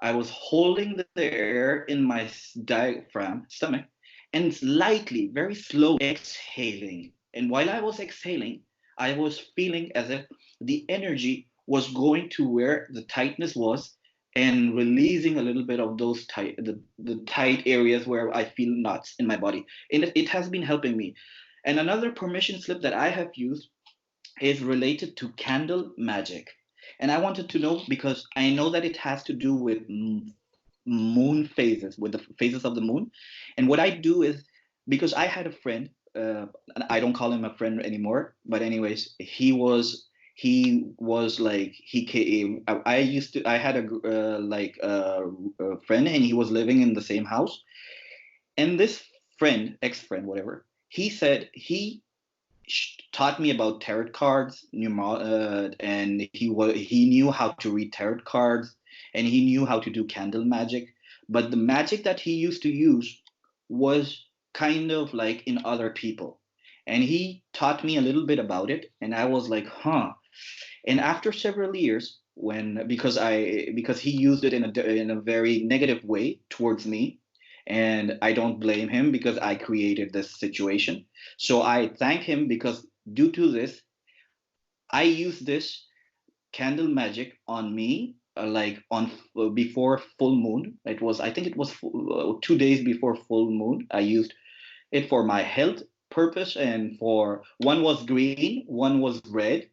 S2: I was holding the air in my diaphragm stomach, and lightly, very slow exhaling. And while I was exhaling, I was feeling as if the energy was going to where the tightness was, and releasing a little bit of those the tight areas where I feel knots in my body. And it has been helping me. And another permission slip that I have used is related to candle magic. And I wanted to know, because I know that it has to do with moon phases, with the phases of the moon. And what I do is, because I had a friend, I don't call him a friend anymore, but anyways, he was like he came. I used to. I had a a friend, and he was living in the same house. And this friend, ex-friend, whatever, he said he taught me about tarot cards, and he knew how to read tarot cards, and he knew how to do candle magic. But the magic that he used to use was kind of like in other people, and he taught me a little bit about it, and I was like, huh. And after several years, when because he used it in a very negative way towards me, and I don't blame him because I created this situation. So I thank him, because due to this, I used this candle magic on me, like on before full moon. I think it was 2 days before full moon. I used it for my health purpose, and for one was green, one was red,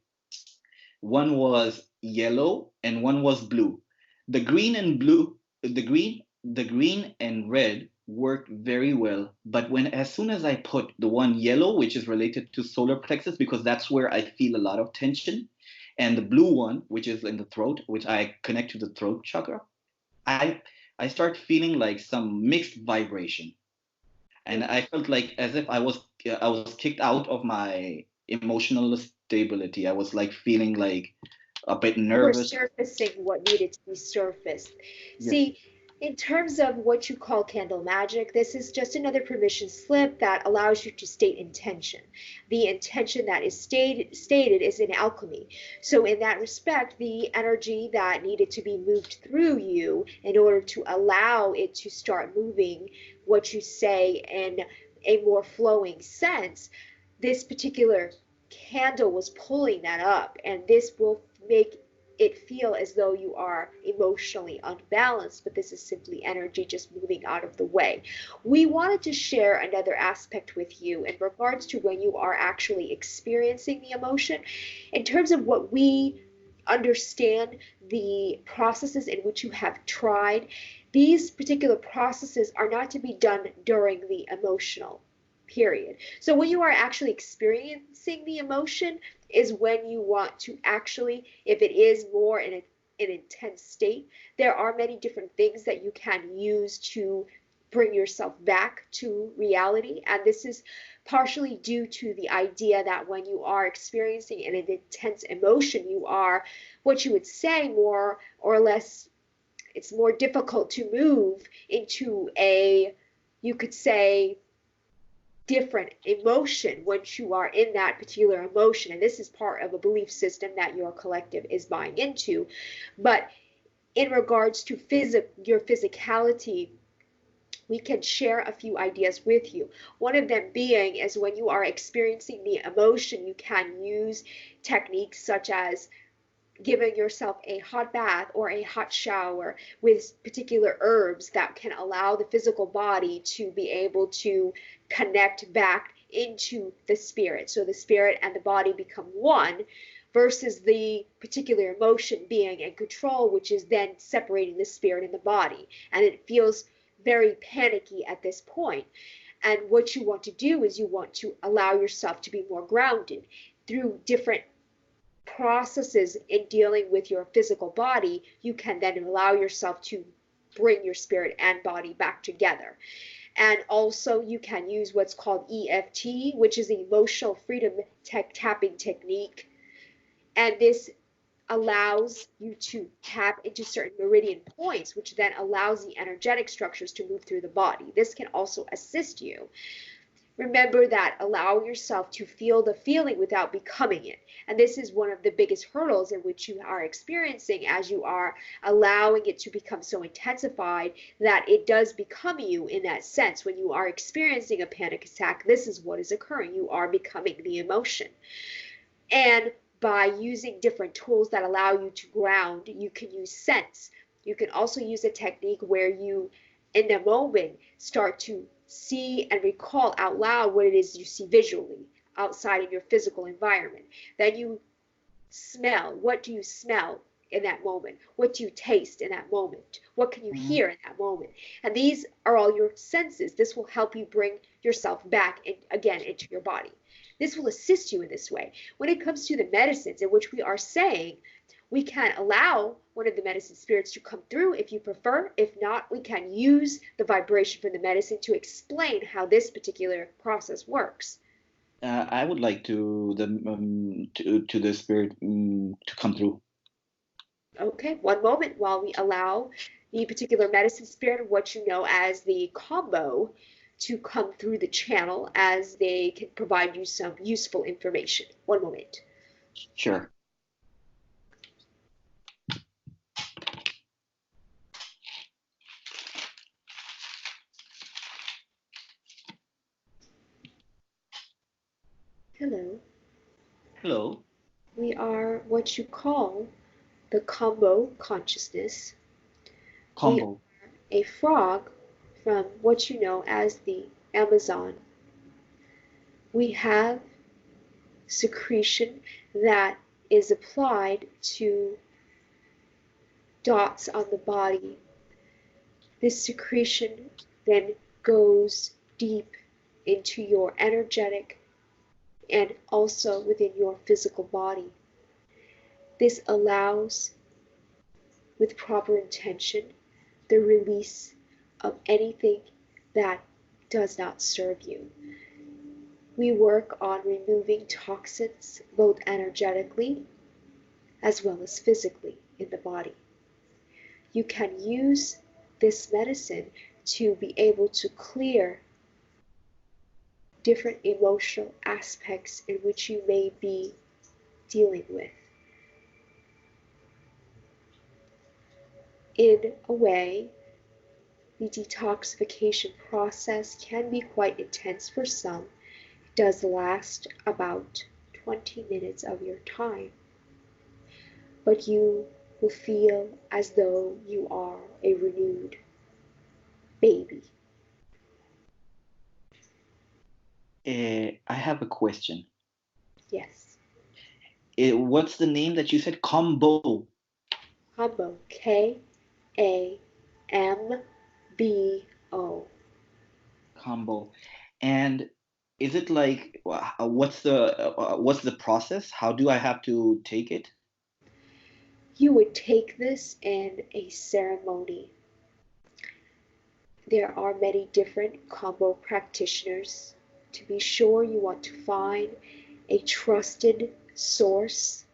S2: one was yellow, and one was blue. The green and blue, the green and red worked very well. But when, as soon as I put the one yellow, which is related to solar plexus, because that's where I feel a lot of tension, and the blue one, which is in the throat, which I connect to the throat chakra, I I start feeling like some mixed vibration, and I felt like as if I was kicked out of my emotional stability. I was like feeling like a bit
S1: You were
S2: nervous.
S1: surfacing what needed to be surfaced.
S2: Yes.
S1: See, in terms of what you call candle magic, this is just another permission slip that allows you to state intention. The intention that is stated is in alchemy. So, in that respect, the energy that needed to be moved through you in order to allow it to start moving what you say in a more flowing sense, this particular candle was pulling that up, and this will make it feel as though you are emotionally unbalanced, but this is simply energy just moving out of the way. We wanted to share another aspect with you in regards to when you are actually experiencing the emotion, in terms of what we understand the processes in which you have tried. These particular processes are not to be done during the emotional period. So when you are actually experiencing the emotion is when you want to actually, if it is more in an intense state, there are many different things that you can use to bring yourself back to reality. And this is partially due to the idea that when you are experiencing an intense emotion, you are what you would say more or less, it's more difficult to move into a, you could say, different emotion once you are in that particular emotion. And this is part of a belief system that your collective is buying into. But in regards to your physicality, we can share a few ideas with you. One of them being is when you are experiencing the emotion, you can use techniques such as giving yourself a hot bath or a hot shower with particular herbs that can allow the physical body to be able to connect back into the spirit. So the spirit and the body become one, versus the particular emotion being in control, which is then separating the spirit and the body. And it feels very panicky at this point. And what you want to do is you want to allow yourself to be more grounded through different processes in dealing with your physical body. You can then allow yourself to bring your spirit and body back together. And also you can use what's called EFT, which is the emotional freedom tapping technique. And this allows you to tap into certain meridian points, which then allows the energetic structures to move through the body. This can also assist you. Remember that allow yourself to feel the feeling without becoming it. And this is one of the biggest hurdles in which you are experiencing as you are allowing it to become so intensified that it does become you in that sense. When you are experiencing a panic attack, this is what is occurring. You are becoming the emotion. And by using different tools that allow you to ground, you can use sense. You can also use a technique where you, in the moment, start to see and recall out loud what it is you see visually outside in your physical environment. Then you smell. What do you smell in that moment? What do you taste in that moment? What can you hear in that moment? And these are all your senses. This will help you bring yourself back again into your body. This will assist you in this way. When it comes to the medicines in which we are saying, we can allow one of the medicine spirits to come through if you prefer. If not, we can use the vibration from the medicine to explain how this particular process works.
S2: I would like to the spirit to come through.
S1: Okay, one moment while we allow the particular medicine spirit, what you know as the KAMBO, to come through the channel, as they can provide you some useful information. One moment.
S2: Sure.
S1: Hello.
S2: Hello.
S1: We are what you call the KAMBO consciousness. We
S2: KAMBO.
S1: are a frog from what you know as the Amazon. We have secretion that is applied to dots on the body. This secretion then goes deep into your energetic and also within your physical body. This allows, with proper intention, the release of anything that does not serve you. We work on removing toxins both energetically as well as physically in the body. You can use this medicine to be able to clear different emotional aspects in which you may be dealing with. In a way, the detoxification process can be quite intense for some. It does last about 20 minutes of your time, but you will feel as though you are a renewed baby.
S2: I have a question.
S1: Yes.
S2: What's the name that you said? KAMBO.
S1: KAMBO. KAMBO.
S2: KAMBO. And is it like what's the process? How do I have to take it?
S1: You would take this in a ceremony. There are many different KAMBO practitioners. To be sure, you want to find a trusted source.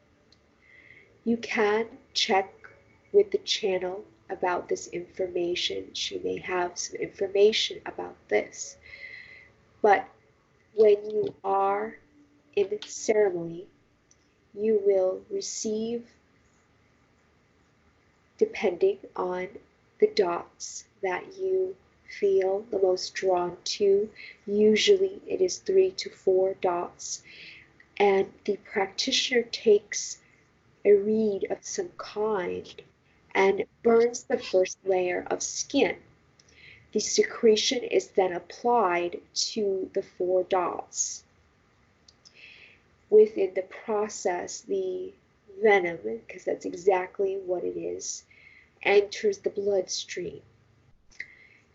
S1: You can check with the channel about this information. She may have some information about this. But when you are in the ceremony, you will receive, depending on the dots that you feel the most drawn to. Usually it is 3 to 4 dots, and the practitioner takes a reed of some kind and burns the first layer of skin. The secretion is then applied to the 4 dots. Within the process, the venom, because that's exactly what it is, enters the bloodstream.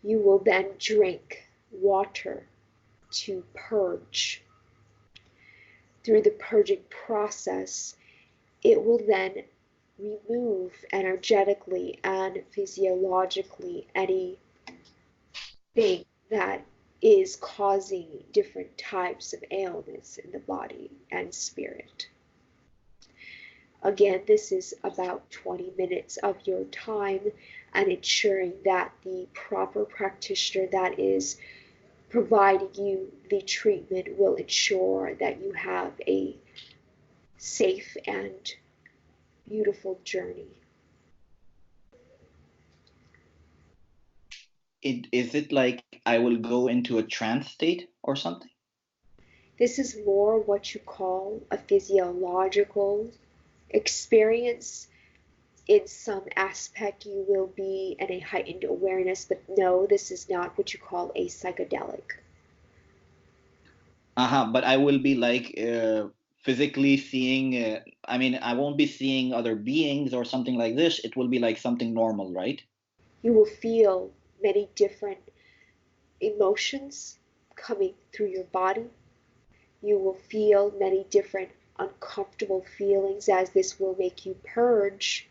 S1: You will then drink water to purge. Through the purging process, it will then remove energetically and physiologically anything that is causing different types of ailments in the body and spirit. Again, this is about 20 minutes of your time, and ensuring that the proper practitioner that is providing you the treatment will ensure that you have a safe and beautiful journey.
S2: Is it like I will go into a trance state or something?
S1: This is more what you call a physiological experience. In some aspect, you will be in a heightened awareness, but no, this is not what you call a psychedelic.
S2: But I will be like physically seeing, I mean, I won't be seeing other beings or something like this. It will be like something normal, right?
S1: You will feel many different emotions coming through your body. You will feel many different uncomfortable feelings, as this will make you purge.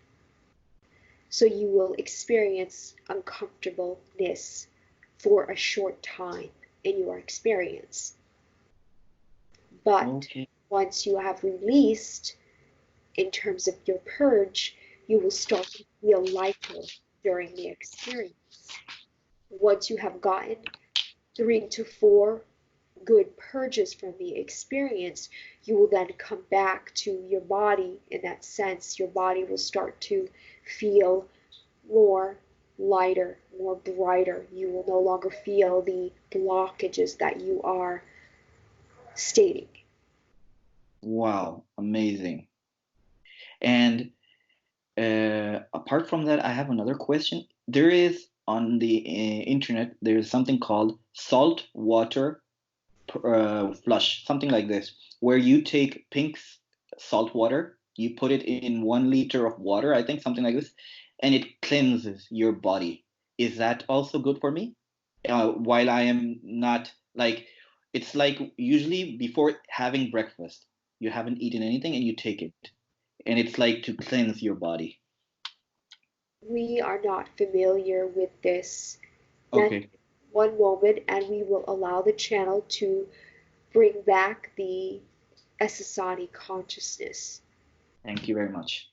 S1: So you will experience uncomfortableness for a short time in your experience. But
S2: Okay.
S1: once you have released, in terms of your purge, you will start to feel lighter during the experience. Once you have gotten 3 to 4 good purges from the experience, you will then come back to your body. In that sense, your body will start to feel more lighter, more brighter. You will no longer feel the blockages that you are stating.
S2: Wow, amazing. And apart from that, I have another question. There is on the internet, there's something called salt water flush, something like this, where you take pink salt water, you put it in 1 liter of water, I think something like this, and it cleanses your body. Is that also good for me? While I am not like, it's like usually before having breakfast, you haven't eaten anything and you take it, and it's like to cleanse your body.
S1: We are not familiar with this method.
S2: Okay,
S1: One moment, and we will allow the channel to bring back the Essassani consciousness.
S2: thank you very much.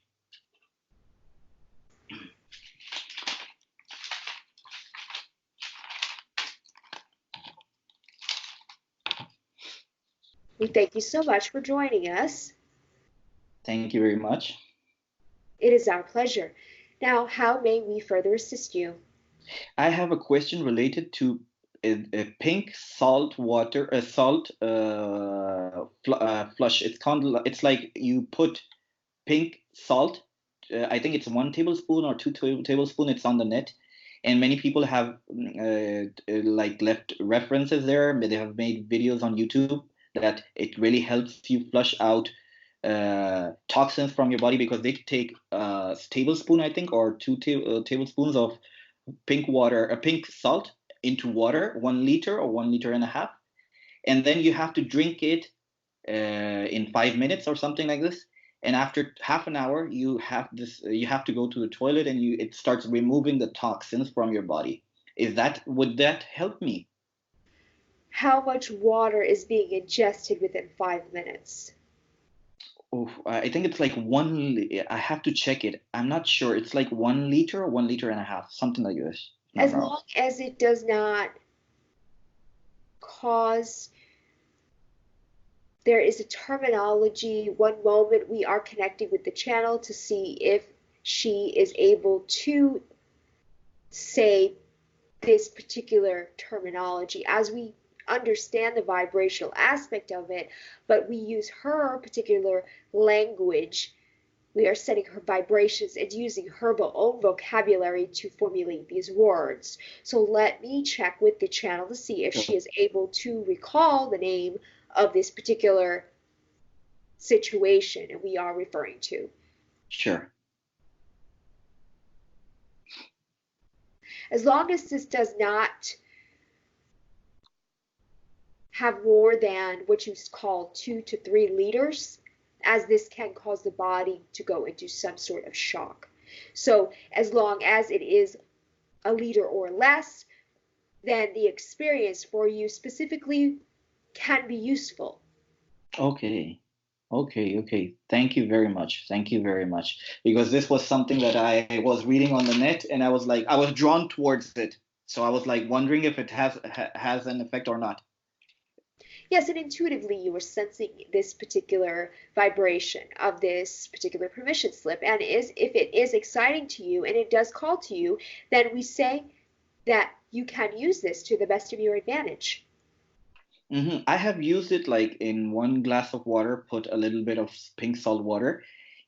S1: We thank you so much for joining us.
S2: Thank you very much.
S1: It is our pleasure. Now, how may we further assist you?
S2: I have a question related to a pink salt water, a salt flush. It's like you put pink salt. I think it's 1 tablespoon or two tablespoon. It's on the net, and many people have like left references there. They have made videos on YouTube that it really helps you flush out toxins from your body, because they take a tablespoon, I think, or two tablespoons of pink water, a pink salt into water, 1 liter or 1 liter and a half, and then you have to drink it in 5 minutes or something like this. And after half an hour, you have to go to the toilet, and it starts removing the toxins from your body. Would that help me?
S1: How much water is being ingested within 5 minutes?
S2: Oh, I think it's like I have to check it. I'm not sure. It's like 1 liter or 1 liter and a half, something like this. Not
S1: As
S2: wrong.
S1: long as it does not cause, there is a terminology. One moment we are connecting with the channel to see if she is able to say this particular terminology as we understand the vibrational aspect of it, but we use her particular language we are setting her vibrations and using her own vocabulary to formulate these words. So let me check with the channel to see if she is able to recall the name of this particular situation we are referring to.
S2: Sure.
S1: As long as this does not have more than what you call 2 to 3 liters, as this can cause the body to go into some sort of shock. So as long as it is a liter or less, then the experience for you specifically can be useful.
S2: Okay. Okay. Thank you very much. Thank you very much. Because this was something that I was reading on the net, and I was like, I was drawn towards it. So I was like wondering if it has an effect or not.
S1: Yes, and intuitively you were sensing this particular vibration of this particular permission slip. And if it is exciting to you and it does call to you, then we say that you can use this to the best of your advantage.
S2: I have used it like in one glass of water, put a little bit of pink salt water,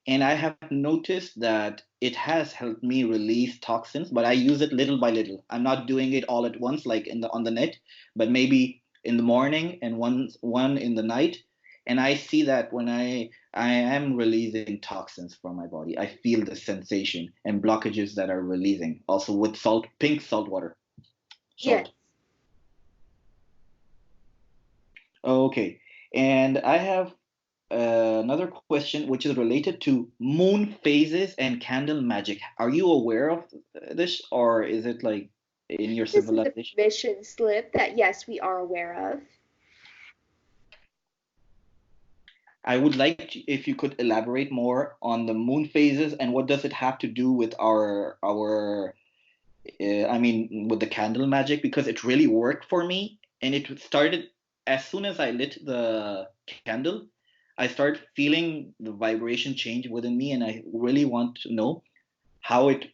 S2: and I have noticed that it has helped me release toxins, but I use it little by little. I'm not doing it all at once, like on the net, but maybe in the morning and one in the night. And I see that when I am releasing toxins from my body, I feel the sensation and blockages that are releasing. Also with pink salt water,
S1: Yes.
S2: salt. Okay, and I have another question which is related to moon phases and candle magic. Are you aware of this, or is it like in your
S1: This is a
S2: civilization?
S1: permission slip that, yes, we are aware of.
S2: I would like if you could elaborate more on the moon phases and what does it have to do with our I mean with the candle magic, because it really worked for me and it started as soon as I lit the candle. I started feeling the vibration change within me, and I really want to know how it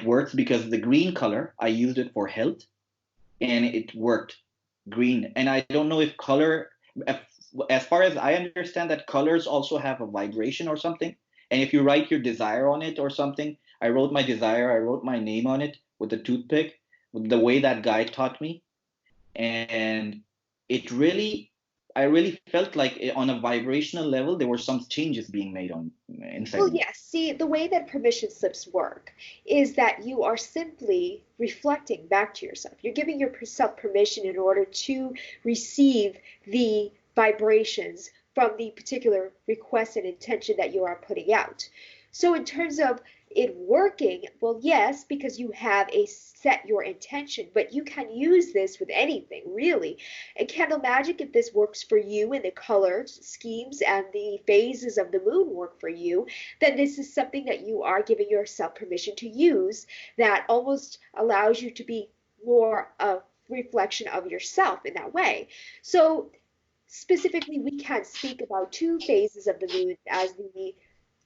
S2: works, because the green color I used it for health and it worked green. And I don't know if color, as far as I understand, that colors also have a vibration or something. And if you write your desire on it or something, I wrote my desire, I wrote my name on it with a toothpick, with the way that guy taught me, and it really, I really felt like on a vibrational level there were some changes being made on inside
S1: Well,
S2: me.
S1: yes. See, the way that permission slips work is that you are simply reflecting back to yourself. You're giving yourself permission in order to receive the vibrations from the particular request and intention that you are putting out. So, in terms of it working, well, yes, because you have a set your intention, but you can use this with anything, really. And candle magic, if this works for you and the colors, schemes, and the phases of the moon work for you, then this is something that you are giving yourself permission to use that almost allows you to be more a reflection of yourself in that way. So specifically, we can speak about 2 phases of the moon as the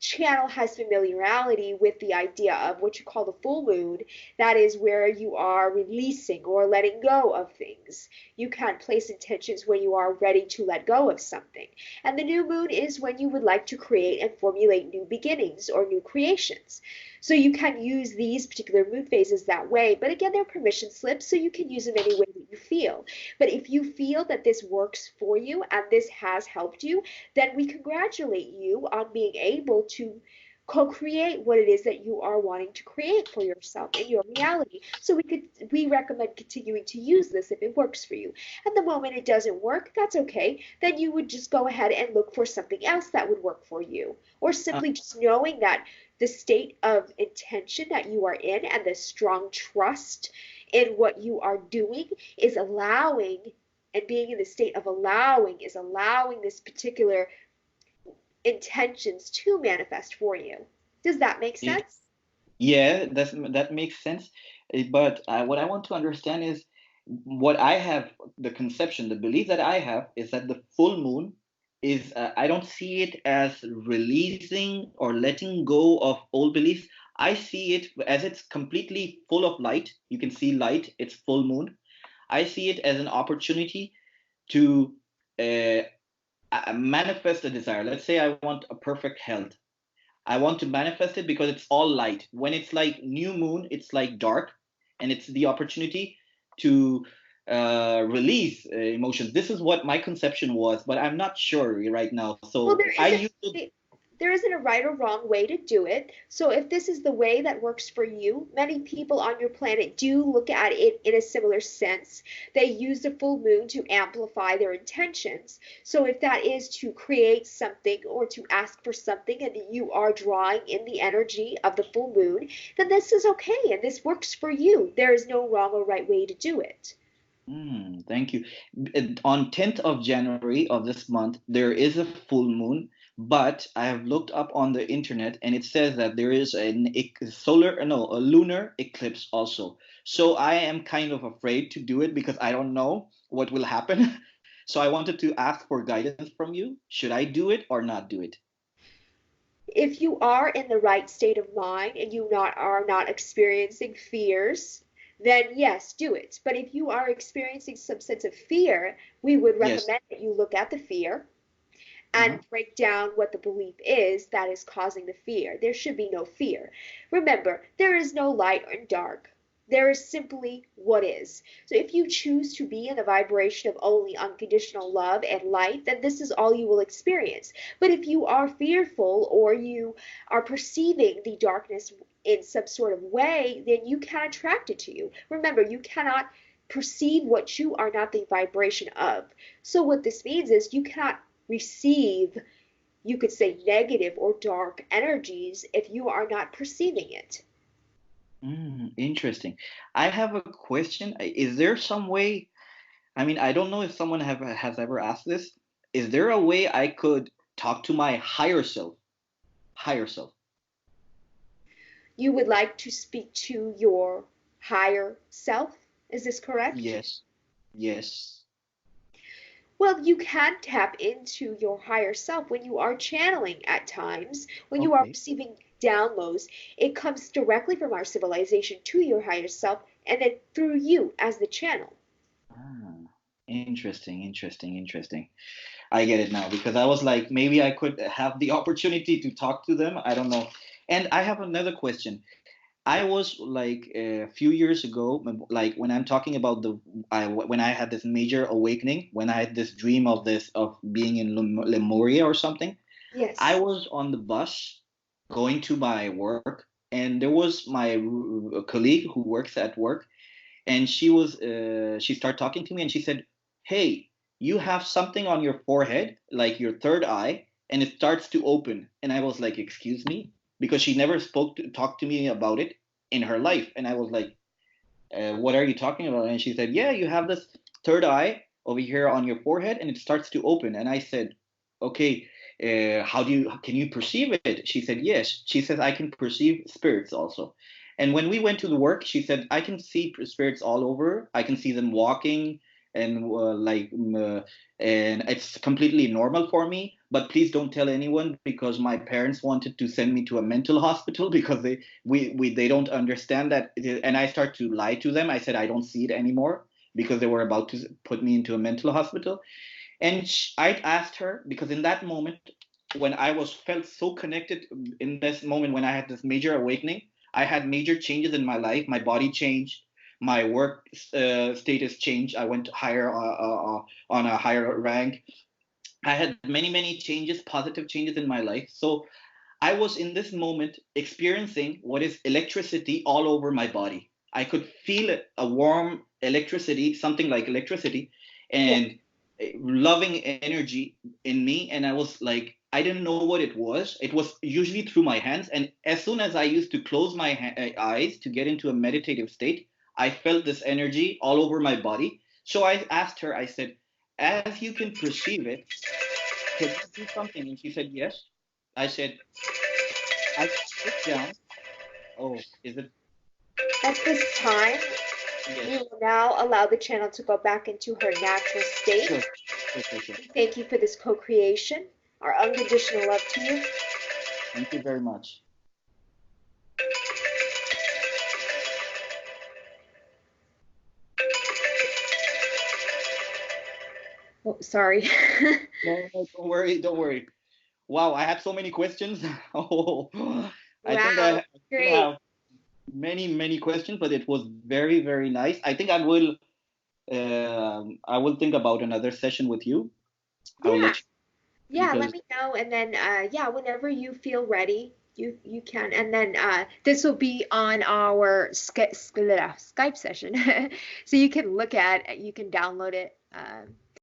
S1: channel has familiarity with the idea of what you call the full moon. That is where you are releasing or letting go of things. You can place intentions when you are ready to let go of something. And the new moon is when you would like to create and formulate new beginnings or new creations. So you can use these particular moon phases that way. But again, they're permission slips, so you can use them any way that you feel. But if you feel that this works for you and this has helped you, then we congratulate you on being able to co-create what it is that you are wanting to create for yourself in your reality. So we recommend continuing to use this if it works for you. At the moment it doesn't work, that's okay. Then you would just go ahead and look for something else that would work for you. Or
S2: Uh,
S1: simply just knowing that the state of intention that you are in and the strong trust in what you are doing is allowing, and being in the state of allowing is allowing this particular intentions to manifest for you. Does that make sense?
S2: yeah, that makes sense. But what I want to understand is what I have, the conception, the belief that I have is that the full moon is, I don't see it as releasing or letting go of old beliefs. I see it as it's completely full of light. You can see light, it's full moon. I see it as an opportunity to uh, manifest a desire. Let's say I want a perfect health. I want to manifest it because it's all light. When it's like new moon, it's like dark, and it's the opportunity to release emotions. This is what my conception was, but I'm not sure right now.
S1: Well,
S2: So I use it.
S1: there isn't a right or wrong way to do it. So if this is the way that works for you, many people on your planet do look at it in a similar sense. They use the full moon to amplify their intentions. So if that is to create something or to ask for something and you are drawing in the energy of the full moon, then this is okay and this works for you. There is no wrong or right way to do it.
S2: Thank you. On 10th of January of this month, there is a full moon, but I have looked up on the internet and it says that there is a lunar eclipse also. So I am kind of afraid to do it because I don't know what will happen. So I wanted to ask for guidance from you. Should I do it or not do it?
S1: If you are in the right state of mind and are not experiencing fears, then yes, do it. But if you are experiencing some sense of fear, we would
S2: Yes.
S1: recommend that you look at the fear
S2: Uh-huh.
S1: and break down what the belief is that is causing the fear. There should be no fear. Remember, there is no light and dark. There is simply what is. So if you choose to be in the vibration of only unconditional love and light, then this is all you will experience. But if you are fearful or you are perceiving the darkness in some sort of way, then you can attract it to you. Remember, you cannot perceive what you are not the vibration of. So what this means is you cannot receive, you could say, negative or dark energies if you are not perceiving it.
S2: Interesting. I have a question. Is there some way? I mean, I don't know if someone has ever asked this. Is there a way I could talk to my higher self? Higher self.
S1: You would like to speak to your higher self, is this correct?
S2: Yes. Yes.
S1: Well, you can tap into your higher self when you are channeling at times, when you are
S2: Okay.
S1: receiving downloads. It comes directly from our civilization to your higher self and then through you as the channel.
S2: Ah, interesting, interesting, interesting. I get it now because I was like, maybe I could have the opportunity to talk to them. I don't know. And I have another question. I was like a few years ago, like when I'm talking about when I had this major awakening, when I had this dream of being in Lemuria or something. I
S1: Yes.
S2: was on the bus going to my work, and there was my colleague who works at work, and she started talking to me, and she said, "Hey, you have something on your forehead, like your third eye, and it starts to open." And I was like, "Excuse me," because she never talked to me about it in her life, and I was like, "What are you talking about?" And she said, "Yeah, you have this third eye over here on your forehead, and it starts to open." And I said, "Okay, how do you can you perceive it?" She said, "Yes." She says, "I can perceive spirits also." And when we went to the work, she said, "I can see spirits all over. I can see them walking, and and it's completely normal for me. But please don't tell anyone because my parents wanted to send me to a mental hospital because they don't understand that." And I start to lie to them. I said I don't see it anymore because they were about to put me into a mental hospital. And I asked her because in that moment, when I was felt so connected, in this moment when I had this major awakening, I had major changes in my life. My body changed, my work status changed. I went higher on a higher rank. I had many changes, positive changes in my life. So I was in this moment experiencing what is electricity all over my body. I could feel a warm electricity, something like electricity,
S1: Yes.
S2: and loving energy in me. And I was like, I didn't know what it was. It was usually through my hands. And as soon as I used to close my eyes to get into a meditative state, I felt this energy all over my body. So I asked her, I said, as you can perceive it, can you do something? And she said, yes. I said, I sit down. Oh, is it?
S1: At this time, we
S2: Yes.
S1: will now allow the channel to go back into her natural state.
S2: Sure. Sure, sure, sure.
S1: We thank you for this co-creation, our unconditional love to you.
S2: Thank you very much.
S1: Oh, sorry.
S2: No, no, don't worry, don't worry. Wow, I have so many questions. Oh, I think
S1: Wow,
S2: I still
S1: great.
S2: have many, many questions, but it was very, very nice. I think I will think about another session with you. I will
S1: Yeah.
S2: let you
S1: Yeah, let
S2: because
S1: me know, and then yeah, whenever you feel ready, you can. And then this will be on our Skype session, so you can look at, you can download it.